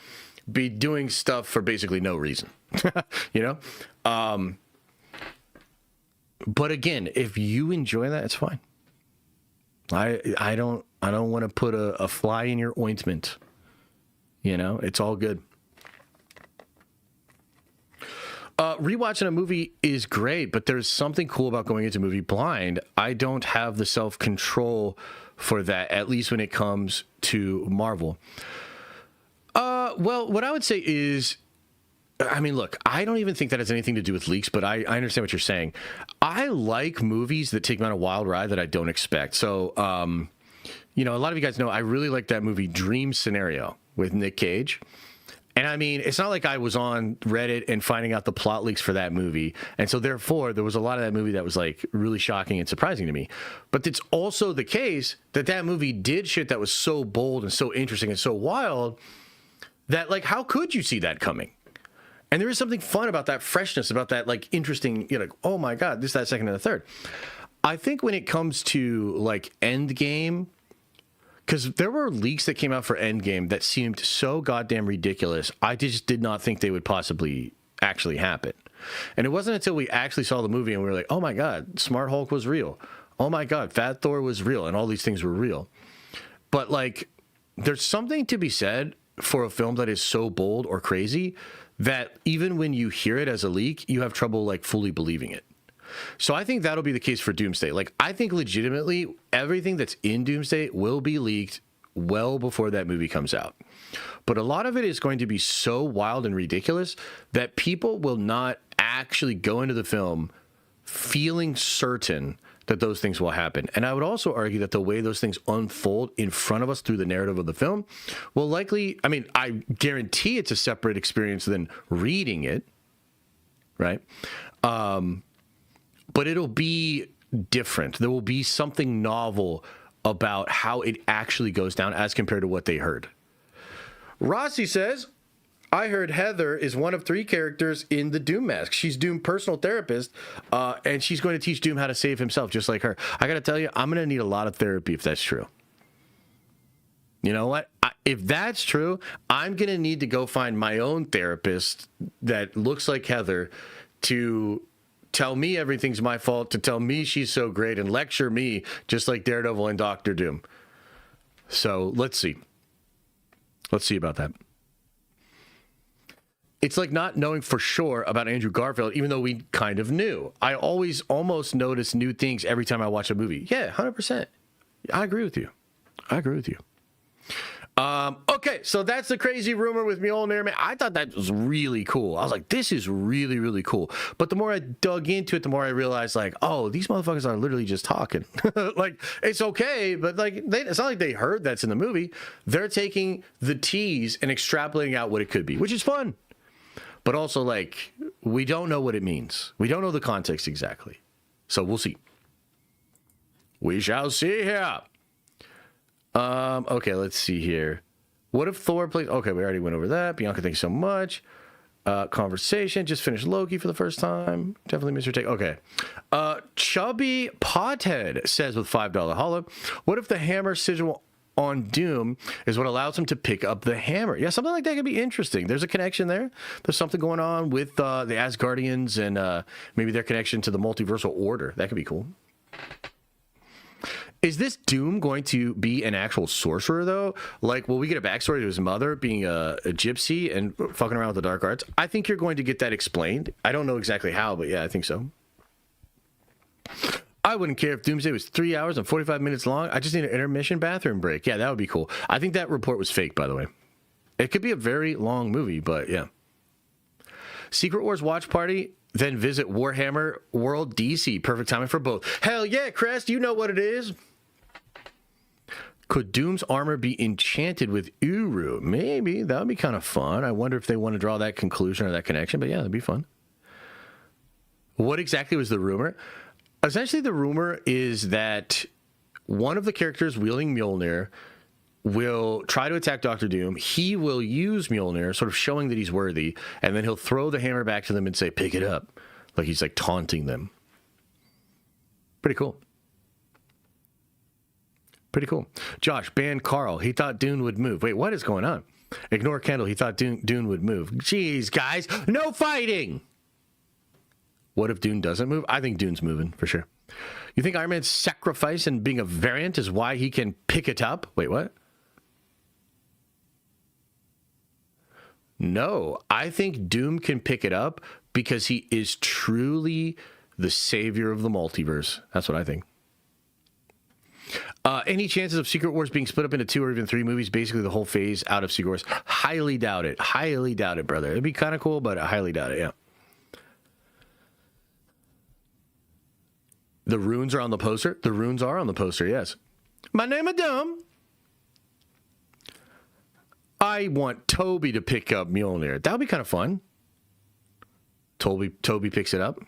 be doing stuff for basically no reason. You know? But again, if you enjoy that, it's fine. I don't want to put a fly in your ointment. You know, it's all good. Rewatching a movie is great, but there's something cool about going into a movie blind. I don't have the self-control for that, at least when it comes to Marvel. Well, what I would say is, I mean, look, I don't even think that has anything to do with leaks, but I understand what you're saying. I like movies that take me on a wild ride that I don't expect. So, you know, a lot of you guys know I really like that movie Dream Scenario with Nick Cage. And I mean, it's not like I was on Reddit and finding out the plot leaks for that movie. And so therefore, there was a lot of that movie that was like really shocking and surprising to me. But it's also the case that that movie did shit that was so bold and so interesting and so wild that, like, how could you see that coming? And there is something fun about that freshness, about that, like, interesting, you know, like, oh my God, this, that, second, and the third. I think when it comes to, like, Endgame, because there were leaks that came out for Endgame that seemed so goddamn ridiculous, I just did not think they would possibly actually happen. And it wasn't until we actually saw the movie and we were like, oh my God, Smart Hulk was real. Oh my God, Fat Thor was real, and all these things were real. But, like, there's something to be said for a film that is so bold or crazy that even when you hear it as a leak, you have trouble, like, fully believing it. So I think that'll be the case for Doomsday. Like, I think legitimately everything that's in Doomsday will be leaked well before that movie comes out. But a lot of it is going to be so wild and ridiculous that people will not actually go into the film feeling certain that those things will happen. And I would also argue that the way those things unfold in front of us through the narrative of the film will likely, I mean, I guarantee it's a separate experience than reading it, right? But it'll be different. There will be something novel about how it actually goes down as compared to what they heard. Rossi says, I heard Heather is one of 3 characters in the Doom mask. She's Doom personal therapist, and she's going to teach Doom how to save himself, just like her. I got to tell you, I'm going to need a lot of therapy if that's true. You know what? If that's true, I'm going to need to go find my own therapist that looks like Heather to tell me everything's my fault, to tell me she's so great, and lecture me just like Daredevil and Doctor Doom. So let's see. Let's see about that. It's like not knowing for sure about Andrew Garfield, even though we kind of knew. I always almost notice new things every time I watch a movie. Yeah, 100%. I agree with you. Okay, so that's the crazy rumor with Mjolnir, man. I thought that was really cool. I was like, this is really, really cool. But the more I dug into it, the more I realized, like, oh, these motherfuckers are literally just talking. Like, it's okay, but, like, it's not like they heard that's in the movie. They're taking the tease and extrapolating out what it could be, which is fun. But also, like, we don't know what it means. We don't know the context exactly. So we'll see. We shall see here. Okay, let's see here. What if Thor plays... Okay, we already went over that. Bianca, thank you so much. Conversation. Just finished Loki for the first time. Definitely missed your take. Okay. Chubby Pothead says with $5 hollow, what if the hammer sigil on Doom is what allows him to pick up the hammer? Yeah, something like that could be interesting. There's a connection there. There's something going on with the Asgardians and maybe their connection to the multiversal order. That could be cool. Is this Doom going to be an actual sorcerer, though? Like, will we get a backstory to his mother being a gypsy and fucking around with the dark arts? I think you're going to get that explained. I don't know exactly how, but yeah, I think so. I I wouldn't care if Doomsday was 3 hours and 45 minutes long. I just need an intermission bathroom break. Yeah, that would be cool. I think that report was fake, by the way. It could be a very long movie, but yeah. Secret Wars watch party, then visit Warhammer World DC. Perfect timing for both. Hell yeah, Crest, you know what it is. Could Doom's armor be enchanted with Uru? Maybe. That would be kind of fun. I wonder if they want to draw that conclusion or that connection, but yeah, that'd be fun. What exactly was the rumor? Essentially, the rumor is that one of the characters wielding Mjolnir will try to attack Doctor Doom. He will use Mjolnir, sort of showing that he's worthy, and then he'll throw the hammer back to them and say, pick it up. Like he's like taunting them. Pretty cool. Pretty cool. Josh, ban Carl. He thought Dune would move. Wait, what is going on? Ignore Kendall. He thought Dune would move. Jeez, guys. No fighting. What if Dune doesn't move? I think Dune's moving, for sure. You think Iron Man's sacrifice and being a variant is why he can pick it up? Wait, what? No. I think Doom can pick it up because he is truly the savior of the multiverse. That's what I think. Any chances of Secret Wars being split up into 2 or even 3 movies, basically the whole phase out of Secret Wars? Highly doubt it. Highly doubt it, brother. It'd be kind of cool, but I highly doubt it, yeah. The runes are on the poster? The runes are on the poster, yes. My name is Doom. I want Toby to pick up Mjolnir. That would be kind of fun. Toby picks it up.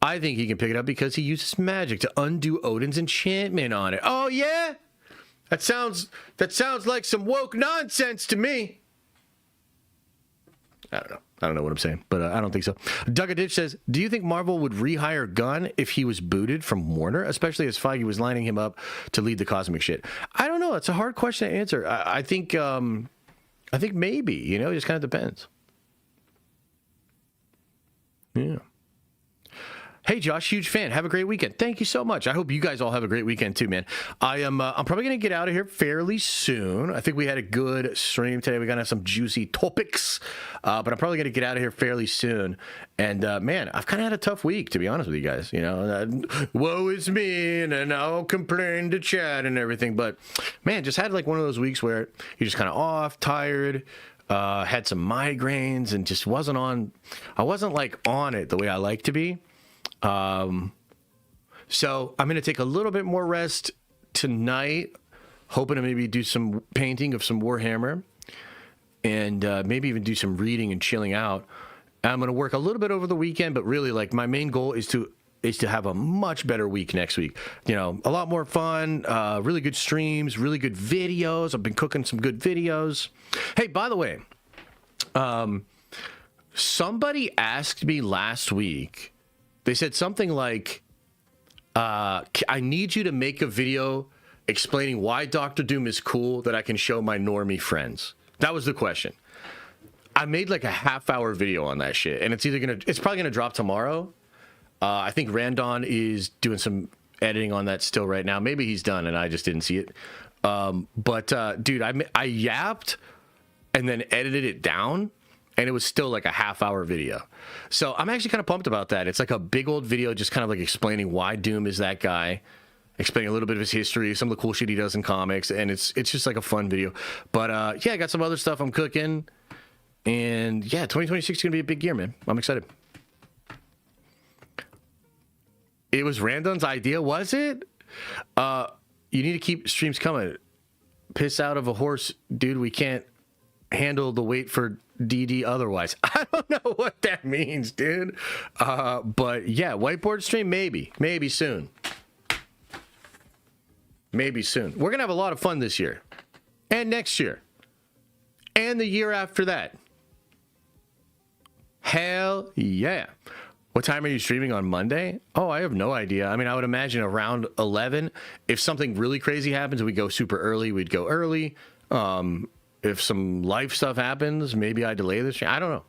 I think he can pick it up because he uses magic to undo Odin's enchantment on it. Oh, yeah? That sounds like some woke nonsense to me. I don't know what I'm saying, but I don't think so. Doug Ditch says, do you think Marvel would rehire Gunn if he was booted from Warner, especially as Feige was lining him up to lead the cosmic shit? I don't know. It's a hard question to answer. I think maybe, you know, it just kind of depends. Yeah. Hey, Josh, huge fan. Have a great weekend. Thank you so much. I hope you guys all have a great weekend too, man. I'm probably going to get out of here fairly soon. I think we had a good stream today. We're going to have some juicy topics, but I'm probably going to get out of here fairly soon. And, man, I've kind of had a tough week, to be honest with you guys. You know, woe is me, and I'll complain to Chad and everything. But, man, just had like one of those weeks where you're just kind of off, tired, had some migraines, and just wasn't on it the way I like to be. So I'm going to take a little bit more rest tonight, hoping to maybe do some painting of some Warhammer and maybe even do some reading and chilling out. I'm going to work a little bit over the weekend, but really like my main goal is to have a much better week next week. You know, a lot more fun, really good streams, really good videos. I've been cooking some good videos. Hey, by the way, somebody asked me last week. They said something like, I need you to make a video explaining why Doctor Doom is cool that I can show my normie friends. That was the question. I made like a half-hour video on that shit, and it's probably gonna drop tomorrow. I think Randon is doing some editing on that still right now. Maybe he's done, and I just didn't see it. But dude, I yapped and then edited it down. And it was still like a half-hour video. So I'm actually kind of pumped about that. It's like a big old video just kind of like explaining why Doom is that guy, explaining a little bit of his history, some of the cool shit he does in comics, and it's just like a fun video. But yeah, I got some other stuff I'm cooking. And yeah, 2026 is going to be a big year, man. I'm excited. It was Randon's idea, was it? You need to keep streams coming. Piss out of a horse, dude. We can't handle the wait for DD otherwise. I don't know what that means, dude. But yeah, whiteboard stream, maybe soon. Maybe soon. We're gonna have a lot of fun this year, and next year, and the year after that. Hell yeah. What time are you streaming on Monday? Oh, I have no idea. I mean, I would imagine around 11. If something really crazy happens and we go super early, we'd go early. If some life stuff happens, maybe I delay this. I don't know.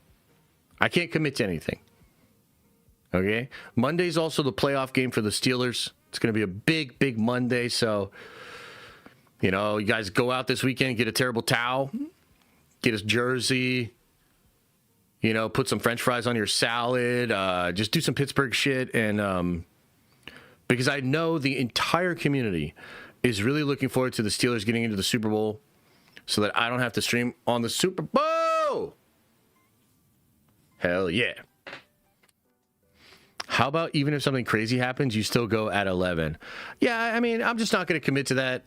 I can't commit to anything. Okay? Monday's also the playoff game for the Steelers. It's going to be a big, big Monday. So, you know, you guys go out this weekend, get a terrible towel, get a jersey, You know, put some French fries on your salad. Just do some Pittsburgh shit. And because I know the entire community is really looking forward to the Steelers getting into the Super Bowl so that I don't have to stream on the Super Bowl. Hell yeah. How about even if something crazy happens, you still go at 11? Yeah, I mean, I'm just not going to commit to that.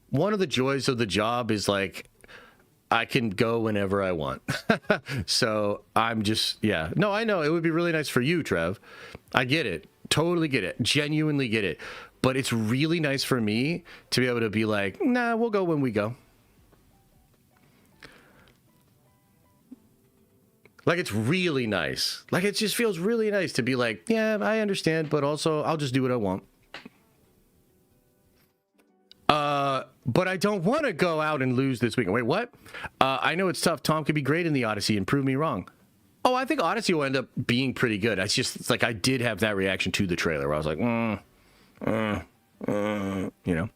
One of the joys of the job is like, I can go whenever I want. So I'm just, yeah. No, I know. It would be really nice for you, Trev. I get it. Totally get it. Genuinely get it. But it's really nice for me to be able to be like, nah, we'll go when we go. Like, it's really nice. Like, it just feels really nice to be like, yeah, I understand, but also I'll just do what I want. But I don't want to go out and lose this weekend. Wait, what? I know it's tough. Tom could be great in the Odyssey and prove me wrong. Oh, I think Odyssey will end up being pretty good. It's like I did have that reaction to the trailer where I was like, you know.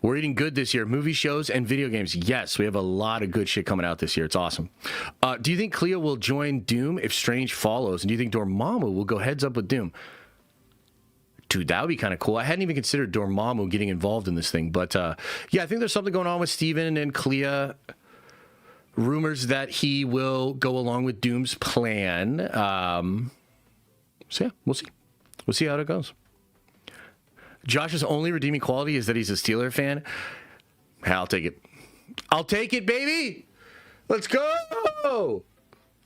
We're eating good this year. Movie shows and video games. Yes, we have a lot of good shit coming out this year. It's awesome. Do you think Clea will join Doom if Strange follows? And do you think Dormammu will go heads up with Doom? Dude, that would be kind of cool. I hadn't even considered Dormammu getting involved in this thing. But, yeah, I think there's something going on with Steven and Clea. Rumors that he will go along with Doom's plan. So, yeah, we'll see. We'll see how it goes. Josh's only redeeming quality is that he's a Steeler fan. I'll take it. I'll take it, baby. Let's go.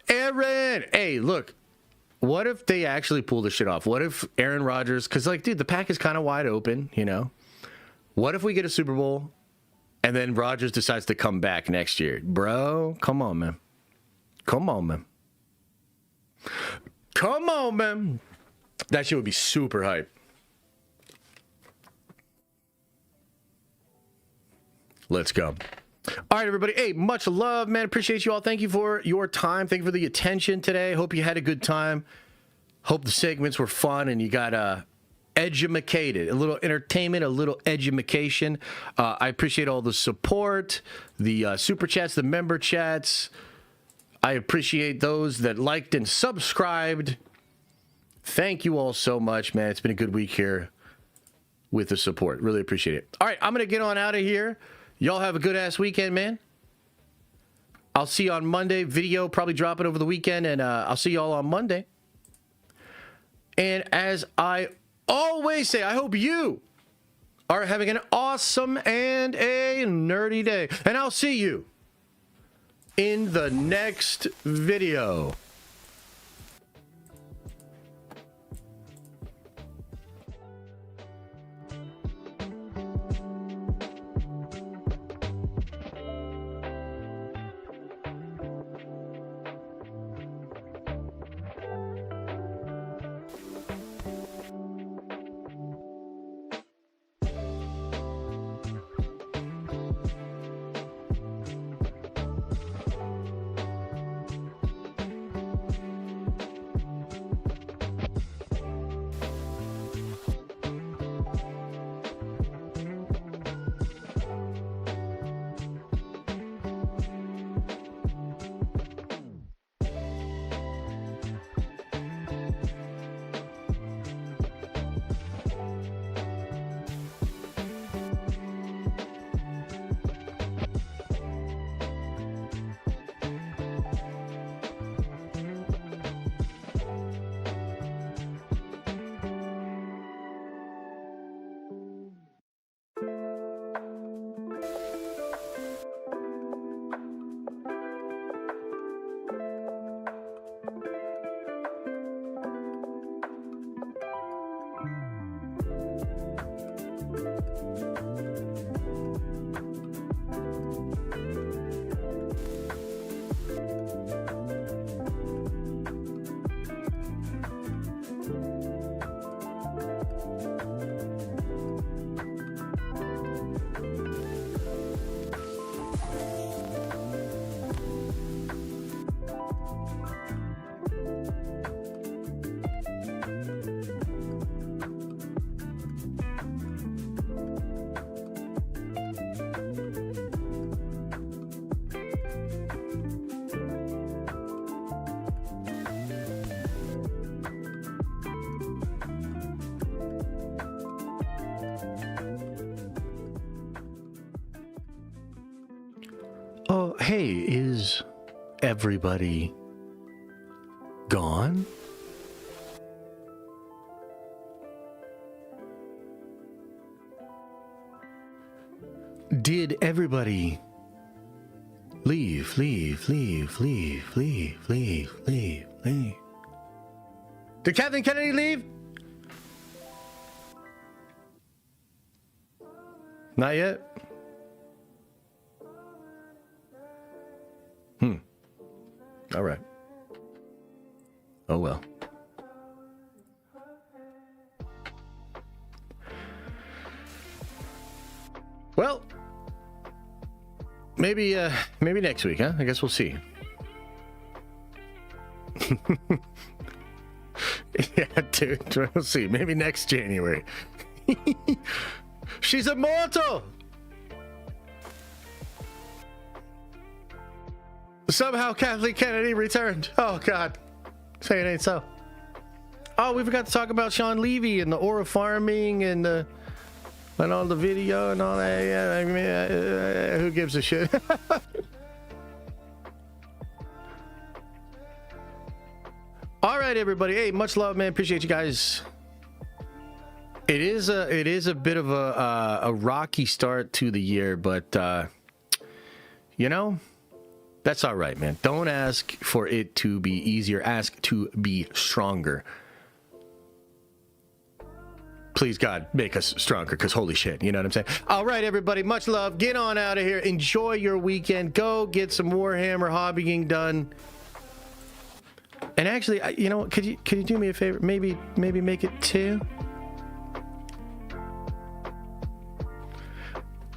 Aaron. Hey, look. What if they actually pull this shit off? What if Aaron Rodgers, because, like, dude, the pack is kind of wide open, you know? What if we get a Super Bowl and then Rodgers decides to come back next year? Bro, come on, man. Come on, man. Come on, man. That shit would be super hype. Let's go. All right, everybody. Hey, much love, man. Appreciate you all. Thank you for your time. Thank you for the attention today. Hope you had a good time. Hope the segments were fun and you got edumacated. A little entertainment, a little edumacation. I appreciate all the support, the super chats, the member chats. I appreciate those that liked and subscribed. Thank you all so much, man. It's been a good week here with the support. Really appreciate it. All right, I'm going to get on out of here. Y'all have a good-ass weekend, man. I'll see you on Monday. Video probably dropping over the weekend, and I'll see y'all on Monday. And as I always say, I hope you are having an awesome and a nerdy day. And I'll see you in the next video. hey, is everybody gone? Did everybody leave? Did Kathleen Kennedy leave? Not yet? All right. Oh, well. Well, maybe next week, huh? I guess we'll see. Yeah, dude, we'll see. Maybe next January. She's immortal! Somehow Kathleen Kennedy returned. Oh, God. Say it ain't so. Oh, we forgot to talk about Sean Levy and the aura farming and all the video and all that. Yeah, I mean, who gives a shit? All right, everybody. Hey, much love, man. Appreciate you guys. It is a bit of a rocky start to the year, but you know, that's all right, man. Don't ask for it to be easier. Ask to be stronger. Please, God, make us stronger, because holy shit, you know what I'm saying? All right, everybody, much love. Get on out of here. Enjoy your weekend. Go get some Warhammer hobbying done. And actually, you know what? Could you do me a favor? Maybe make it 2.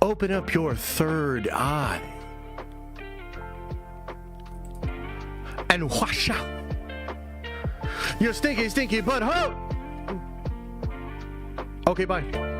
Open up your third eye. And wash out your stinky butthole. Okay, bye.